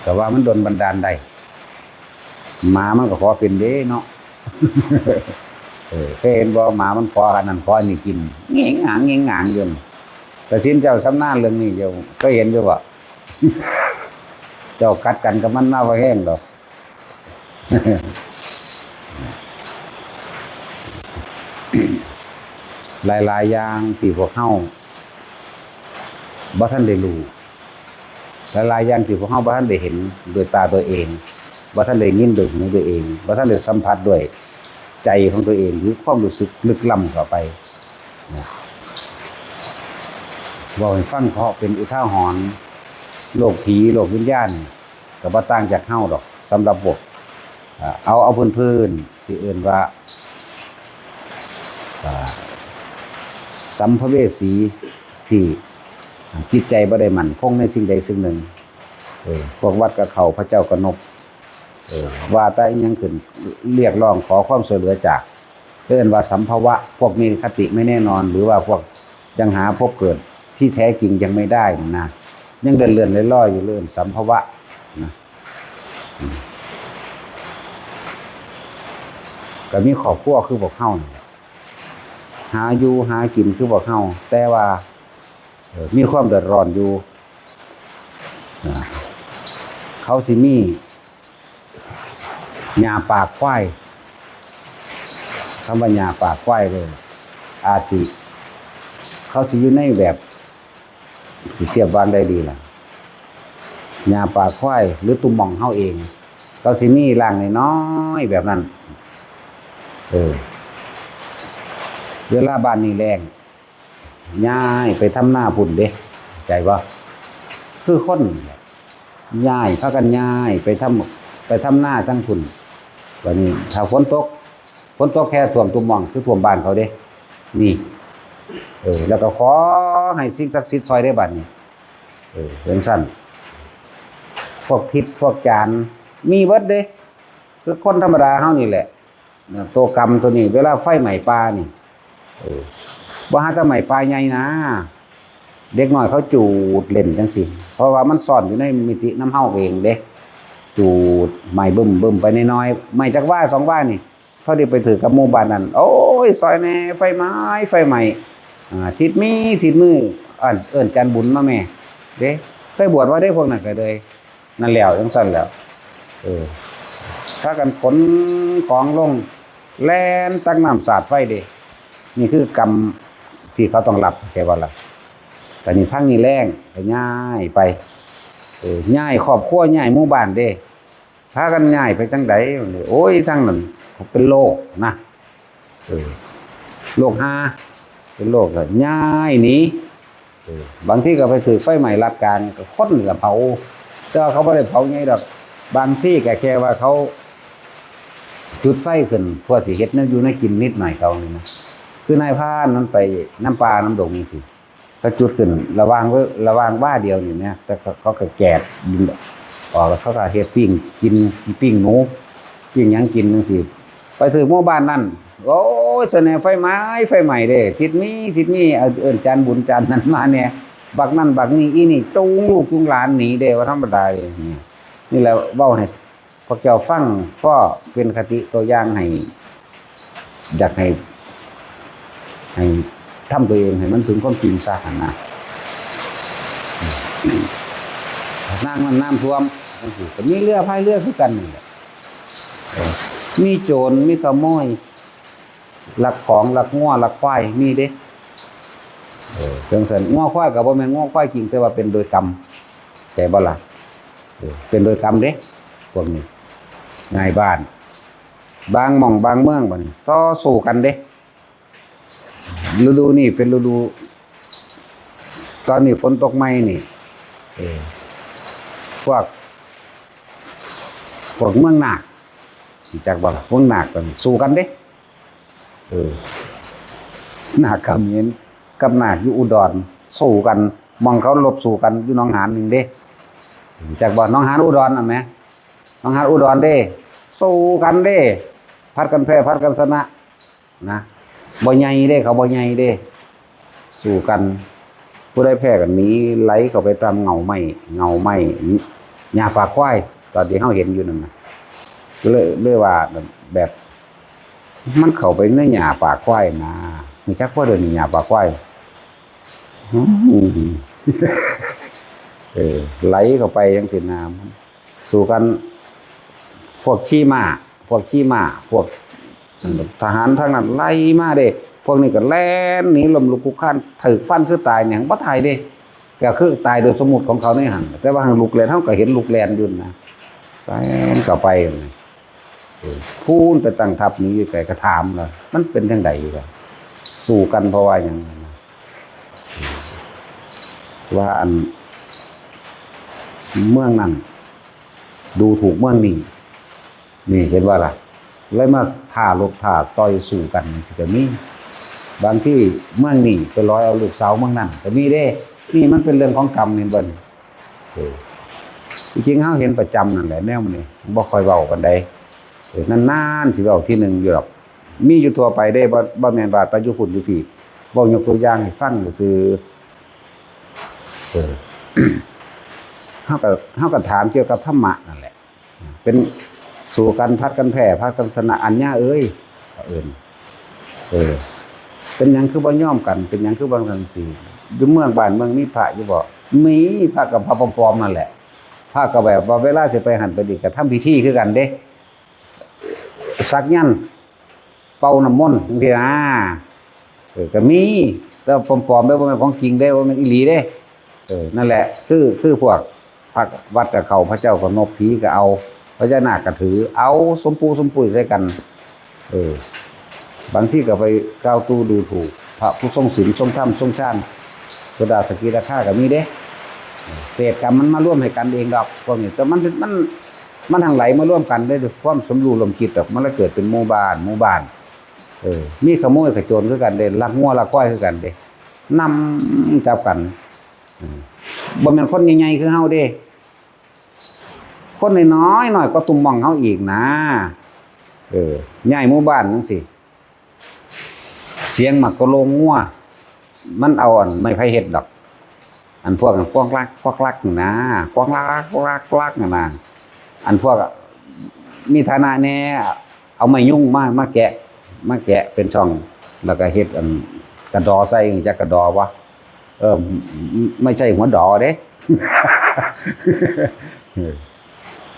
แต่ว่ามันดลบันดาลได้หมามันก็ขอเป็นเด้เนาะเคยเห็นบ่หมามันขออันนั้นขออันนี้กินเงี้ยงางอยู่แต่ชิ้นเจ้าชำนาญเรื่องนี้เจ้าก็เห็นอยู่ว่าเจ้ากัดกันกับมันมาบ่แห้งดอกหลายๆอย่างที่พวกเฮา บ่ทันได้รู้หลายๆอย่างที่พวกเฮาบ่ทันได้เห็นด้วยตาตัวเองบ่ทันได้ยินด้วยหูตัวเองบ่ทันได้สัมผัสด้วยใจของตัวเองหรือความรู้สึกลึกล้ำเข้าไปนะบอกให้ฟังเพราะเป็นอุทาหรณ์โลกผีโลกวิญญาณก็บ่ต่างจากเฮาดอกสำหรับพวกเอาพื้นๆที่เอิ้นว่าสัมภเวสีที่จิตใจบ่ได้มั่นคงในสิ่งใดสิ่งหนึ่งพวกวัดกับเขาพระเจ้ากนกว่าแต่ยังขึ้นเรียกร้องขอความช่วยเหลือจากเอิ้นว่าสัมภวะพวกมีคติไม่แน่นอนหรือว่าพวกยังหาพบเกิดที่แท้จริงยังไม่ได้นะยังเลื่อนๆลอยๆอยู่เรื่องสัมภวะนะก็มีครอบครัวคือพวกเฮาหาอยู่หากินคือพวกเฮาแต่ว่ามีความเดือดร้อนอยู่เขาสิมีหญ้าปากควายคำว่าหญ้าปากควายเลยอาทิเขาสิอยู่ในแบบสิเทียบวางได้ดีล่ะหญ้าปากควายหรือตุ่มหม่องเฮาเองเขาสิมีร่างน้อยๆแบบนั้นเวลาบ้านนี้แรงย้ายไปทำหน้าพุ่นเด้ใจว่าคือคนย้ายพากันย้ายไปทำหน้าทั้งพุ่นวันนี้ถ้าฝนตกแค่ท่วมตุ่มหม่องคือท่วมบ้านเขาเด้นี่แล้วก็ขอให้สิ่งศักดิ์สิทธิ์ช่วยได้บัดนี้เป็นสั้นพวกทิศพวกจานมีเบิดเด้คือคนธรรมดาเฮานี่แหละตัวกรรมตัวนี้เวลาไฟไหม้ป่านี่บ่หาแต่ไหม้ป่าใหญ่นะเด็กน้อยเขาจูดเล่นจังซี่เพราะว่ามันซ่อนอยู่ในมิติน้ำเฮาเองเด้จูดไหม้บึ้มไปน้อยๆไหม้จักว่า2ว่านี่เขาได้ไปถือกับหมู่บ้านนั้นโอ้ยซอยแน่ไฟไหม้ทิศมือเอิ้นจันบุญมาแม่เด้เคยบวชว่าได้พวกนั้นก็เลยนั่นแล้วจังซั่นแล้วถ้ากันขนของลงแล่นตักน้ำสาดไฟเด้นี่คือกรรมที่เขาต้องรับแค่ว่าล่ะแต่นี่ทางนี้แรงก็ย้ายไปย้ายครอบครัวย้ายหมู่บ้านเด้พากันย้ายไปจังได๋โอ้ยทางนั้นเป็นโรคนะโรคหาเป็นโรคก็ย้ายหนีบางทีก็ไปถือไฟไหม้รัดการก็คนก็เผาแต่เขาบ่ได้เผาไงดอกบางที่ก็แค่ว่าเขาจุดไฟขึ้นเพื่อสิเฮ็ดแนวอยู่ในกินนิดหน่อยเขานี่นะคือนายพรานนั้นไปน้ำปลาน้ำดงนี่สิก็จุดขึ้นระวางบ้าเดียวนี่นะแต่เขาก็แกะดินออกแล้วเขาก็เฮ็ดปิ้งกินปิ้งหนูปิ้งหยังกินจังซี่ไปถึงหมู่บ้านนั้นโอ้ยตัวเนี่ยไฟไหม้เด้ทิศนี้เอิ้นจานบุญจานนั้นมาเนี่ยบักนั่นบักนี้อีนี่จูงลูกจูงหลานหนีเด้ว่าธรรมดานี่แหละเว้าให้พวกเจ้าฟังก็เป็นคติตัวอย่างให้อยากให้ทำตัวเองให้มันถึงความจริงซะนะน้ำท่วมก็มีเรือพายเรือคือกันนี่แหละมีโจรมีขโมยลักของลักงัวลักควายมีเด้จังซั่นงัวควายก็บ่แม่นงัวควายจริงแต่ว่าเป็นโดยกรรมใจบ่ล่ะเป็นโดยกรรมเด้พวกนี้นายบ้านบางหม่องบางเมืองบัดนี้ต่อสู้กันเด้ฤดูนี้เป็นฤดูตอนนี้ฝนตกใหม่นี่พวกเมืองนาคจากบ่ล่ะพวกนาคกันสู้กันเด้นาคเขมรกับนาคอยู่อุดรสู้กันมองเขาลบสู้กันอยู่หนองหานนึงเด้จากบ่หนองหานอุดรน่ะแม่หนองหานอุดรเด้สู้กันเด้พัดกันแพ้พัดกันชนะนะบ่ใหญ่เด้เขาบ่ใหญ่เด้สู้กันผู้ใดแพ้กันหนีไหลเข้าไปตามเงาไม้หญ้าปากควายตอนที่เฮาเห็นอยู่นั่นน่ะเลยว่าแบบมันเข้าไปในหญ้าปากควายนะมีจักพอเดินหญ้าปากควายไหลเข้าไปจังซี่น้ำสู้กันพวกขี้ม้าพวกทหารทางนั้นไล่มาเด้พวกนี้ก็แล่นหนีลมลุกคุกคานถึกฟันคือตายหยังบ่ตายเด้แก ก็คือตายโดยสมมุติของเขาในหันแต่ว่าทางลูกแลนเฮาก็เห็นลูกแลนอยู่นะไปมันก็ไปพูนไปตั้งทัพนี้อยู่ไกลก็ถามล่ะมันเป็นจังไดอยู่ล่ะสู้กันเพราะว่าหยังว่าอันเมืองนั้นดูถูกเมืองนี้นี่เห็นว่าล่ะเลยมาท่าลบท่าต่อยสู้กันสิก็มีบางที่เมืองนี้ไปร้อยเอาลูกสาวเมืองนั้นก็มีเด้นี่มันเป็นเรื่องของกรรมนี่เบิ่นจริงๆเฮาเห็นประจำนั่นแหละแนวมันนี่บ่ค่อยเว้าปานใดนานๆสิเว้าที่นึงอยู่ดอกมีอยู่ทั่วไปเด้บ่แม่นว่าแต่อยู่พุ่นอยู่พี่เว้ายกตัวอย่างให้ฟังซื่อเฮาก็ถามเกี่ยวกับธรรมะนั่นแหละเป็นสู่กันพัดกันแผ่พัดกันสนะอัญญาเอ้ยเป็นหยังคือบ่ยอมกันเป็นหยังคือบ่ทันสิอยู่เมืองบ้านเมืองมีพระอยู่บ่มีพระกับพระปลอมๆนั่นแหละพระก็แบบว่าเวลาสิไปหันไปนี่ก็ทำพิธีคือกันเด้สักยันต์เป่าน้ำมนต์จังซี่นะก็มีแล้วปลอมๆได้บ่แม่นของจริงได้บ่แม่นอีหลีเด้นั่นแหละคือพวกพระวัดกับเขาพระเจ้าก็นบผีก็เอาพญานาคก็ถือเอาสมปูสมปุยใส่กันบางที่ก็ไปก้าวตู้ดูถูกพระผู้ทรงศีลทรงธรรมทรงฌานโสดาสกิทาคาก็มีเด้เศษกรรมมันมาร่วมให้กันเองดอกพวกนี้แต่มันทางไหลมาร่วมกันได้ด้วยความสมรู้ร่วมคิดดอกมันเลยเกิดเป็นหมู่บ้านมีขโมยขโจรคือกันเด้ลักงัวลักควายคือกันเด้นำจับกันบ่แม่นคนใหญ่ๆคือเฮาเด้คนน้อยๆหน่อยก็ตุ่มหม่องเฮาอีกนะใหญ่หมู่บ้านจังซี่เสียงหมักก็ลงงัวมันเอาอันไม่ไผเฮ็ดดอกอันพวกกวางลักนะกวางลักนะอันพวกมีฐานะแน่เอาไม้ยุ่งมาแกะเป็นช่องแล้วก็เฮ็ดอันกระดอใส่จักกระดอวะไม่ใช่หัวดอเด้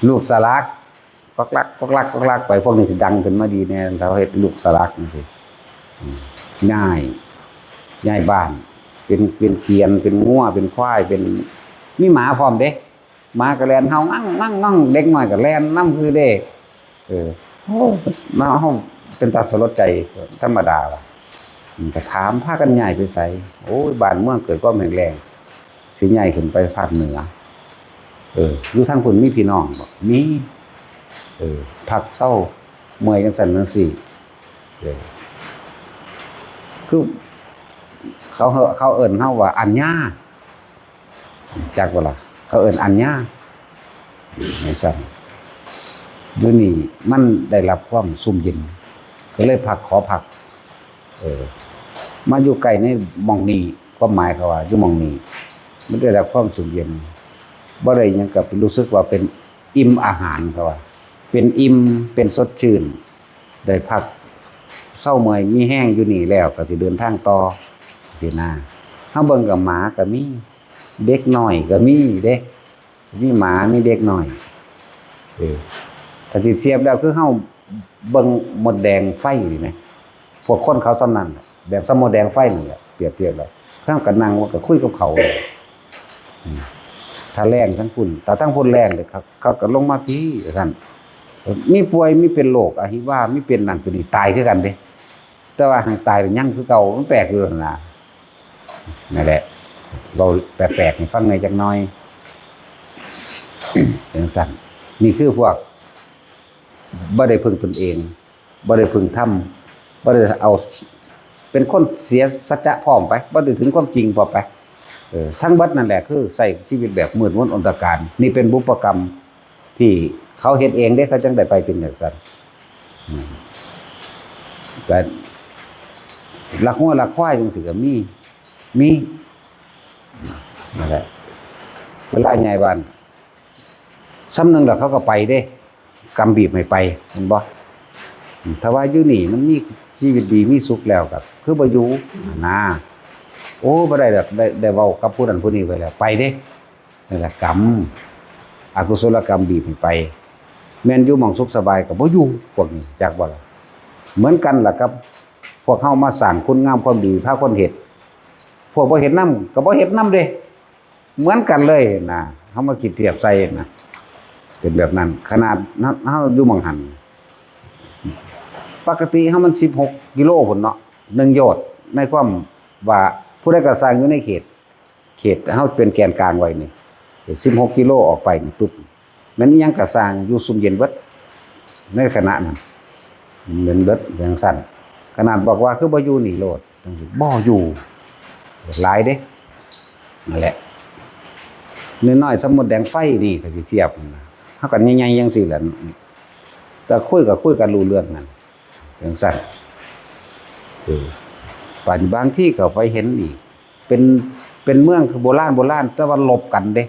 ลูกสลักกลักไปพวกนี้สิดังขึ้นมาดีแน่เขาเฮ็ดลูกสลักนี่สิง่ายบ้านเป็นเกียนเป็นงัวเป็นควายเป็นมีหมาพร้อมเด้หมาก็แล่นเฮางั่งเด็กน้อยก็แล่นนำคือเด้โอ้มาเฮาเป็นตาสลดใจธรรมดาว่ะก็ถามพากันใหญ่ไปไสโอ้ยบ้านเมืองเกิดความแข็งแรงสิใหญ่ขึ้นไปภาคเหนืออยู่ทางพุ่นมีพี่น้องบ่มีพักเศร้าเมื่อยจังซั่นจังซี่คือเขาเอิ้นเฮาว่าอัญญาจักบ่ล่ะเขาเอิ้นอัญญาจังซั่นอยู่นี่มันได้รับความซุ่มเย็นก็เลยขอพักมาอยู่ใกล้ในหม่องนี้ก็หมายเขาว่าอยู่หม่องนี้มันได้รับความซุ่มเย็นบ่ได้หยังก็รู้สึกว่าเป็นอิ่มอาหารเขาว่าเป็นอิ่มเป็นสดชื่นได้พักเศร้าเมื่อยมีแห้งอยู่นี่แล้วก็สิเดินทางต่อสินะเฮาเบิ่งกับหมาก็มีเด็กน้อยก็มีเด้มีหมามีเด็กน้อยถ้าสิเทียบแล้วคือเฮาเบิ่งมดแดงไฟนี่แหมพวกคนเขาสำนั้นแบบสมดแดงไฟนี่แหละเปรียบเทียบแล้วเฮาก็นั่งว่าก็คุยกับเขาถ้าแรงทั้งพุ่นแต่ทั้งพุ่นแรงเลยครับเขาก็ลงมาพี่ท่านมีป่วยมีเป็นโรคอหิวามีเป็นนั่นเป็นนี่ตายคือกันเด้แต่ว่าหางตายเป็นยังคือเก่ามันแปลกอยู่นั่นนั่นแหละเราแปลกๆให้ฟังหน่อยจักหน่อยจังซั่นนี่คือพวกบ่ได้พึ่งตนเองบ่ได้พึ่งธรรมบ่ได้เอาเป็นคนเสียสัจจะพร้อมไปบ่ได้ถึงความจริงพอไปทั้งเบิดนั่นแหละคือใส่ชีวิตแบบมืดมนอนตการนี่เป็นบุพกรรมที่เขาเฮ็ดเองได้เขาจังได้ไปเป็นจังซั่นแต่ลักงัวลักควายจังซี่ก็มีนั่นแหละเวลาใหญ่บ้านซ้ำนึงแล้วเขาก็ไปเด้กรรมบีบให้ไปเห็นบ่ถ้าว่าอยู่นี่มันมีชีวิตดีมีสุขแล้วก็คือบ่อยู่นะโอ้บ่ได้ดอกได้เว้ากับผู้นั้นผู้นี้ไว้แล้วไปเด้นั่นแหละกรรมอกุศลกรรมบีบให้ไปแม่นอยู่หม่องสุขสบายก็บ่อยู่พวกนี้จักบ่ล่ะเหมือนกันล่ะครับพวกเฮามาสร้างคุณงามความดีพาคนเฮ็ดพวกบ่เฮ็ดนำก็บ่เฮ็ดนำเด้ เหมือนกันเลยนะเขามาคิดเทียบใส่นะเป็นแบบนั้นขนาดเขาอยู่หม่องหันปกติเขามัน16 กิโลพุ่นเนาะ1 โยชน์ในความว่าผู้ใดก็สร้างอยู่ในเขตเขาเป็นแกนกลางไว้นี่16 กิโลออกไปนี่ปุ๊บมันยังก็สร้างอยู่ซุ่มเย็นเบิดในขณะนั้นเหมือนเบิดอย่างสั้นขนาดบอกว่าคือบ่อยู่นี่โลดบ่อยู่หลายเด้นั่นแหละน้อยๆสมมุติแดงไฟนี่ก็สิเทียบเฮากันใหญ่ๆจังซี่แหละแต่คุยกันรู้เรื่องนั่นอย่างสั้นปัจจุบันที่ก็ไปเห็นอีกเป็นเมืองคือโบราณแต่ว่าลบกันเด้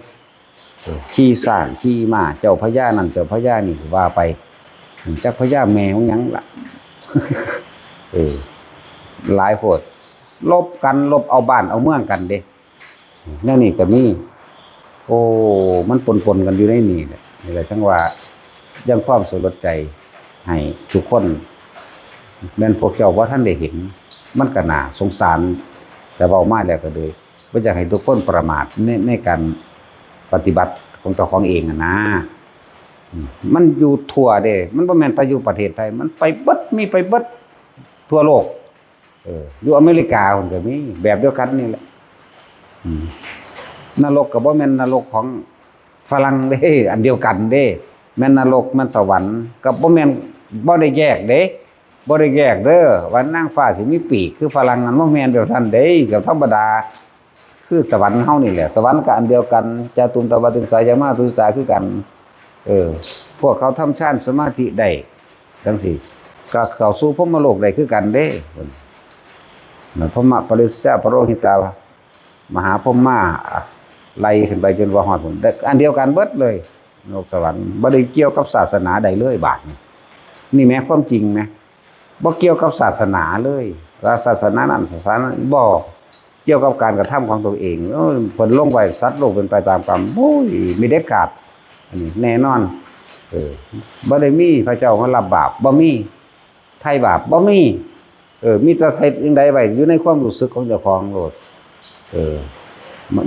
ขี่สร้างขี่ม้าเจ้าพญานั่นเจ้าพญานี่ว่าไปจักพญาแมวหยังล่ะ หลายโพดลบกันลบเอาบ้านเอาเมืองกันเด้นั่นนี่ก็มีโอ้มันปนกันอยู่ในนี่แหละนี่แหละจังว่ายังความสลดใจให้ทุกคนแม่นพวกเจ้าว่าท่านได้เห็นมันก็น่าสงสารแต่เว้ามาแล้วก็เลยบ่อยากให้ทุกคนประมาทในการปฏิบัติของเจ้าของเองนะมันอยู่ทั่วเด้มันบ่แม่นแต่อยู่ประเทศไทยมันไปเบิดมีไปเบิดทั่วโลกอยู่อเมริกาพุ่นก็มีแบบเดียวกันนี่แหละนรกก็บ่แม่นนรกของฝรั่งเด้อันเดียวกันเด้แม่นนรกแม่นสวรรค์ก็บ่แม่นบ่ได้แยกเด้บ่ได้แยกเด้อว่านางฟ้าสิมีปีกคือฝรั่งนั้นบ่แม่นเดียวกันเด้ก็ธรรมดาคือสวรรค์เฮานี่แหละสวรรค์ก็อันเดียวกันจาตุมตวาติสายมาตุสาคือกันพวกเขาทำฌานสมาธิได้จังซี่ก็เข้าสู่พรหมโลกได้คือกันเด้พรหมปริสะปโรหิตามหาพรหมาไล่ขึ้นไปจนว่าฮอดพุ่นอันเดียวกันเบิดเลยโลกสวรรค์บ่ได้เกี่ยวกับศาสนาใดเลยบาดนี่แม้ความจริงนะบ่เกี่ยวกับศาสนาเลยศาสนานั้นศาสนาบ่เกี่ยวกับการกระทำของตัวเองผลลงไว้สัตว์โลกเป็นไปตามกรรมโอ้ยมีเด็ดขาดอันนี้แน่นอนบ่ได้มีพระเจ้ามารับบาปบ่มีไถ่บาปบ่มีมีแต่ไถ่จังใดไว้อยู่ในความรู้สึกของเจ้าของโลด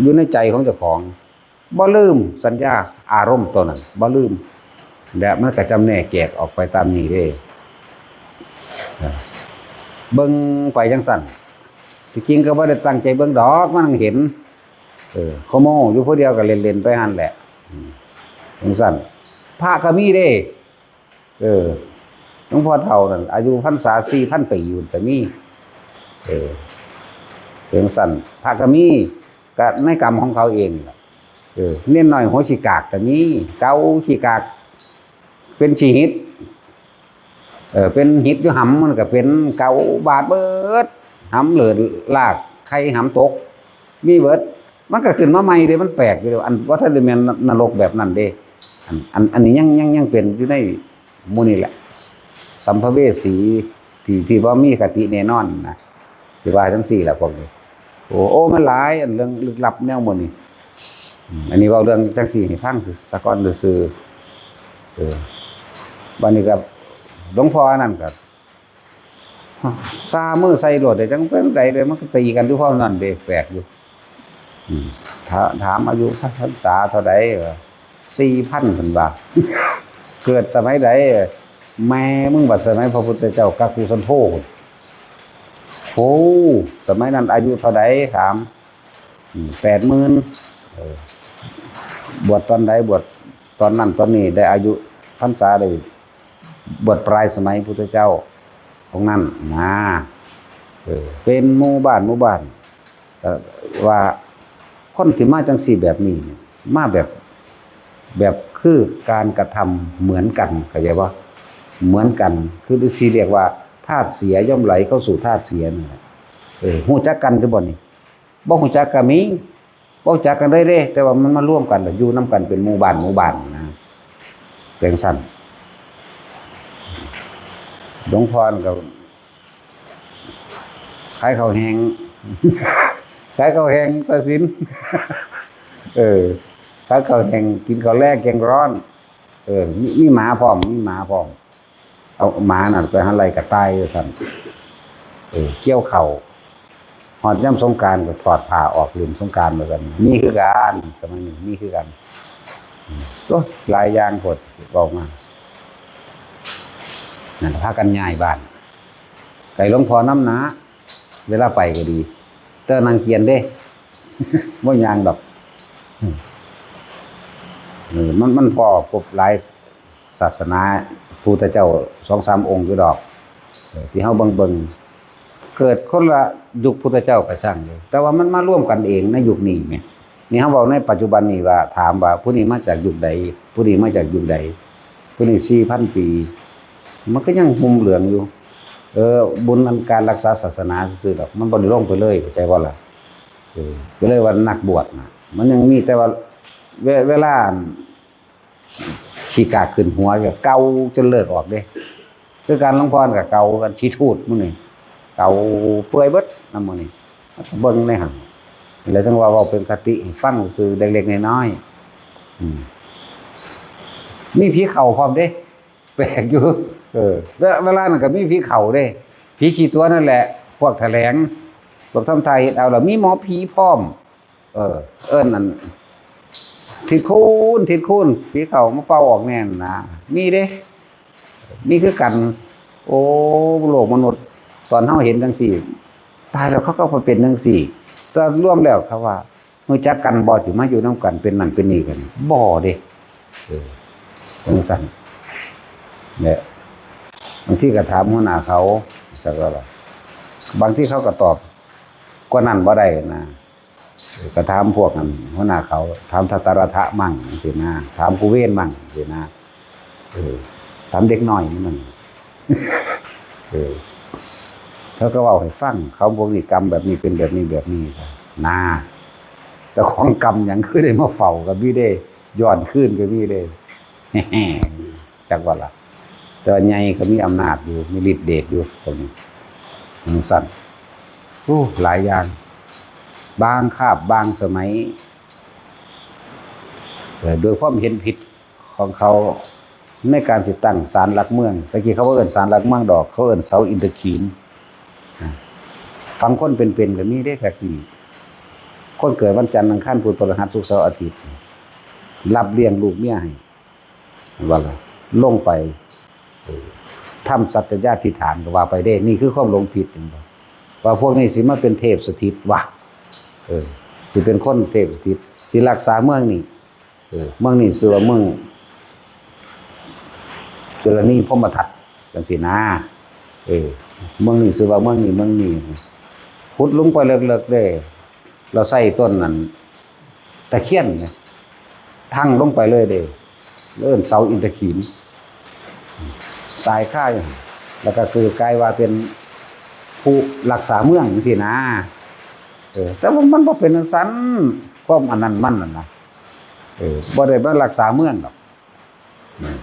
อยู่ในใจของเจ้าของบ่ลืมสัญญาอารมณ์ตัวนั้นบ่ลืมแบบมันก็จำแนกแยกออกไปตามนี้เด้เบิ่งไปจังซั่นที่จริงก็บ่ได้ตั้งใจเบิ่งดอกมันเห็นขโมยอยู่ผู้เดียวก็เล่นๆไปหั่นแหละจังซั่นพระก็มีเด้หลวงพ่อเฒ่านั่นอายุพรรษา 4,000 ปีอยู่ก็มีจังซั่นพระก็มีก็ในกรรมของเขาเองล่ะเน้นน้อยหัวขี้กากก็มีเกาขี้กากเป็นชีหิตเป็นหิตอยู่หำมันก็เป็นเกาบาดเบิดหำเหลือลากไข่หำตกมีเบิดมันก็ขึ้นมาใหม่เด้มันแปลกอยู่อันว่าถ้าได้แม่นนรกแบบนั้นเด้อันนี้ยังเป็นอยู่ในหมู่นี่แหละสัมภเวสีที่ว่ามีคติแน่นอนนะสิว่าจังซี่ล่ะพวกนี้โอ้มันหลายอันเรื่องลึกลับแนวหมดนี่อันนี้เว้าเรื่องจังซี่ให้ฟังซะก่อนซื่อบัดนี้ก็หลวงพ่อนั่นก็ซามือใส่โลดได้จังเป็นไดเลยมันก็ตีกันอยู่พร้อมนั้นเด้แปลกอยู่ถามอายุพรรษาเท่าใด 4,000 เพิ่นว่าเกิดสมัยใดแม่มึงบัดสมัยพระพุทธเจ้ากักกุสันโธโอ้สมัยนั้นอายุเท่าใดถาม 80,000บวชตอนใดบวชตอนนั้นตอนนี้ได้อายุพรรษาได้บวชปลายสมัยพุทธเจ้าของนั้นนะเป็นหมู่บ้านว่าคนที่มาจังซี่แบบนี้มาแบบคือการกระทำเหมือนกันเข้าใจบ่เหมือนกันคือสิเรียกว่าธาตุเสียย่อมไหลเข้าสู่ธาตุเสียนั่นแหละฮู้จักกันคือบ่นี่บ่ฮู้จักก็มีบ่รู้จักกันได้เด้แต่ว่ามันมาร่วมกันอยู่นํกันเป็นหมู่บ้านนะจังซั่นหลวงพ่อก็ขายข้าวแห้งขายข้าวแห้งตะสินขายข้าวแห้งกินข้าวแลกแกงร้อนมีหมาพร้อมเอาหมานั่นไปหาไล่กระต่ายซั่นเกี่ยวข้าว หอดย่ำสงกรานต์ก็ถอดผ้าออกลืมสงกรานต์เหมือนกันนี่คือการสมัยนี้นี่คือกันก็หลายอย่างกดบอกมานั่นพากันย้ายบ้านไก่หลวงพ่อน้ำหนาเวลาไปก็ดีเต้อนางเกียนเด้ บ่ยางดอกมันพอกบหลายศาสนาพุทธเจ้า 2-3 องค์อยู่ดอกที่เฮาเบิ่งเกิดคนละยุคพุทธเจ้าก็ช่างเลยแต่ว่ามันมาร่วมกันเองในยุคนี้แหมนี่เฮาเว้าในปัจจุบันนี้ว่าถามว่าผู้นี้มาจากยุคใดผู้นี้มาจากยุคใดผู้นี้ 4,000 ปีมันก็ยังหุ่มเหลืองอยู่บุญอันการรักษาศาสนาซื่อๆดอกมันบ่ได้ลงไปเลยเข้าใจบ่ล่ะก็เลยว่านักบวชน่ะมันยังมีแต่ว่าเวลาฉีกากขึ้นหัวแบบเกาจนเลิกออกเด้คือการหลวงพ่อกับเกากันชี้ทูดมื้อนี้เกาเปื่อยเบิดนำมื้อนี้เบิ่งในหั่นแล้วจังว่าเว้าเป็นคติให้ฟังซื่อเล็กๆน้อยๆมีผีเข้าพร้อมเด้แปลกอยู่เวลานั้นก็มีผีเข้าเด้ผีขี้ตัวนั่นแหละพวกแถลงพวกทำไทยเอาแล้วมีหมอผีพร้อมเอิ้นอันทิศคูณผีเข้ามาเป่าออกแน่นนะมีเด้มีคือกันโอ้โลกมนุษย์ตอนเฮาเห็นจังซี่ตายแล้วเขาก็มาเป็นจังซี่แต่รวมแล้วเขาว่ารู้จักกันบ่สิมาอยู่นำกันเป็นนั่นเป็นนี่กันบ่เด้จังซั่นเนี่ยบางทีก็ถามหัวหน้าเขาจักว่าบางทีเขาก็ตอบกว่านั้นบ่ได้นะก็ถามพวกนั้นหัวหน้าเขาถามทัตตรทะมั่งสินะถามกูเว้นมั่งสินะถามเด็กน้อยนี่มันเขาก็เว้าให้ฟังเขาพวกนี้กรรมแบบนี้เป็นแบบนี้นะแต่ของกรรมหยังคือได้มาเฝ้ากับพี่เด้ย้อนคืนกับพี่เด้จักว่าล่ะแต่ใหญ่ก็มีอำนาจอยู่มีฤทธิ์เดชอยู่ตรงนี้สั่นหลายอย่างบางคาบบางสมัยโดยความเห็นผิดของเขาในการติดตั้งศาลหลักเมืองตะกี้เขาเอิ้นศาลหลักเมืองดอกเขาเอิ้นเสาอินทขีฬฝังคนเป็นๆก็มีได้แค่สี่คนเกิดวันจันทร์อังคารพุธพฤหัสศุกร์เสาร์อาทิตย์รับเลี้ยงลูกเมียให้ว่าลงไปทำสัตยาธิษฐานก็ว่าไปได้นี่คือความหลงผิดว่าพวกนี้สิมาเป็นเทพสถิตวะสิเป็นคนเทพสถิตสิรักษาเมืองนี่เมืองนี่ชื่อว่าเมืองจุลนีพรหมทัตจังซี่นะเมืองนี่ชื่อว่าเมืองนี่ขุดลงไปเลิกๆเด้เราใส่ต้นนั้นตะเคียนเนี่ยทั้งลงไปเลยเด้เอิ้นเสาอินทขีฬตายค่าแล้วก็คือกลายว่าเป็นผู้รักษาเมืองจังซี่นะแต่ว่ามันบ่เป็นจังซั่นความอันนั้นมันนั่นนะบ่ได้มารักษาเมืองดอก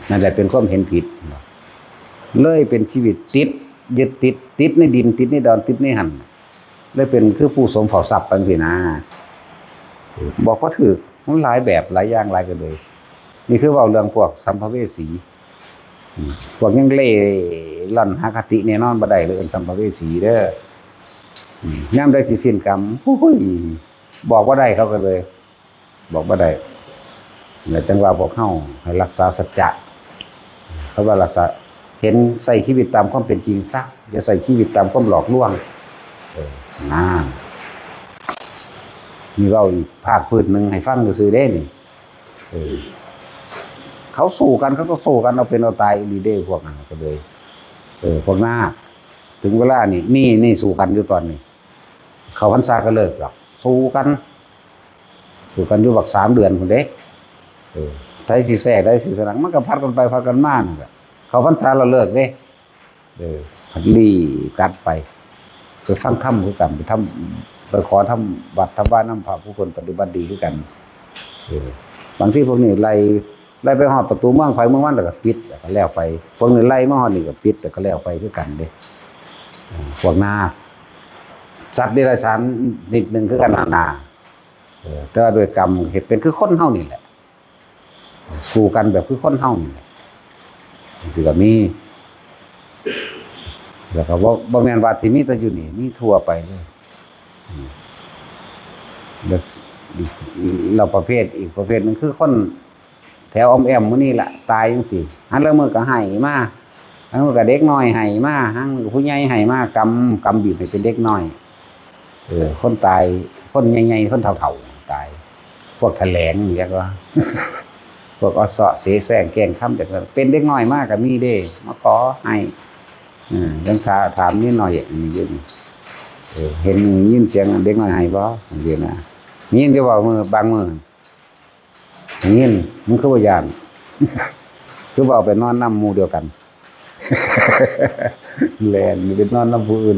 นั่นแหละเป็นความเห็นผิดเลยเป็นชีวิตติดยึดติดในดินติดในดอนติดในหั่นเลยเป็นคือผู้สมเผ่าทรัพย์จังซี่นะบอกว่าถูกมันหลายแบบหลายอย่างหลายกันเลยนี่คือเว้าเรื่องพวกสัมภเวสีพวกยังเล่ล่อนหาคติแน่นอนบ่ได้เลยสัมภเวสีเด้อยามใดสิสิ้นกรรมบอกว่าได้เขาก็เลยบอกว่าได้แล้วจังว่าพวกเฮาให้รักษาสัจจะเขาว่ารักษาเห็นใส่ชีวิตตามความเป็นจริงซะอย่าใส่ชีวิตตามความหลอกลวงมีเว้าอีกภาคพื้นนึงให้ฟังซื่อๆเด้นี่เขาสู้กันเขาก็สู้กันเอาเป็นเอาตายอีเด้พวกนั้นก็เลยพวกหน้าถึงเวลานี่สู้กันอยู่ตอนนี้เขาพรรษาก็เลิกหรอกสู้กันอยู่บัก3 เดือนพุ่นเด้ไทยสิแทรกได้สิสนังมันก็พัดกันไปพัดกันมานั่นแหละเขาพรรษาเราเลิกเด้พัดลี่กัดไปฟังธรรมคือกันไปขอทำวัดทำบ้านน้ำพระผู้คนปฏิบัติดีคือกันบางที่พวกนี้ไล่ไปฮอดประตูเมืองไผเมืองมันแล้วก็ปิดแล้วก็แล้วไปพวกนี้ไล่มาฮอดนี่ก็ปิดแล้วก็แล้วไปคือกันเด้พวกนาสัตว์เดรัจฉานนิดนึงคือกันนาแต่ว่าโดยกรรมเฮ็ดเป็นคือคนเฮานี่แหละสู้กันแบบคือคนเฮานี่แหละสิก็มีแล้วก็บ่แม่นว่าที่มีแต่อยู่นี่มีทั่วไปเลย แล้วเราประเภทอีกประเภทหนึงคือคนแถวออมแอมมื้อนี้ล่ะตายจังซี่หันแล้วมือก็ให้มาหันมือก็เด็กน้อยให้มาหันผู้ใหญ่ให้มากำบีบให้เป็นเด็กน้อยคนตายคนใหญ่ๆคนเฒ่าๆตายพวกแถลงเรียกว่า พวกอสเสแสร้งแกล้งทำแต่เป็นเด็กน้อยมากก็มีเด้มาขอให้ยังถามนิดหน่อยอย่างนี้อยู่เห็นยินเสียงเด็กน้อยให้บ่เดี๋ยวนะยินจะบอกมือบางมือยินมันคือว่ายาน คือว่าเอาไปนอนน้ำหมู่เดียวกัน แลนมีเป็นนอนน้ำผู้อื่น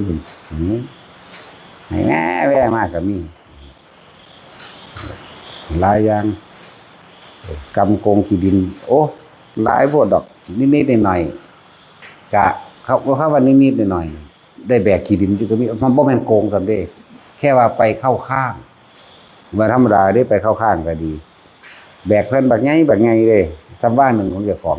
ให้แม่แว่มากก็มีหลายอย่างกำโกงที่ดินโอ้หลายโพดดอกนิดๆหน่อยๆกะเขาว่านิดๆหน่อยๆได้แบกขี้ดินอยู่ก็มีมันบ่แม่นโกงซั่นเด้แค่ว่าไปเข้าข้างว่าธรรมดาได้ไปเข้าข้างก็ดีแบกเพิ่นบักใหญ่เด้ซำบ้านหนึงของเจ้าของ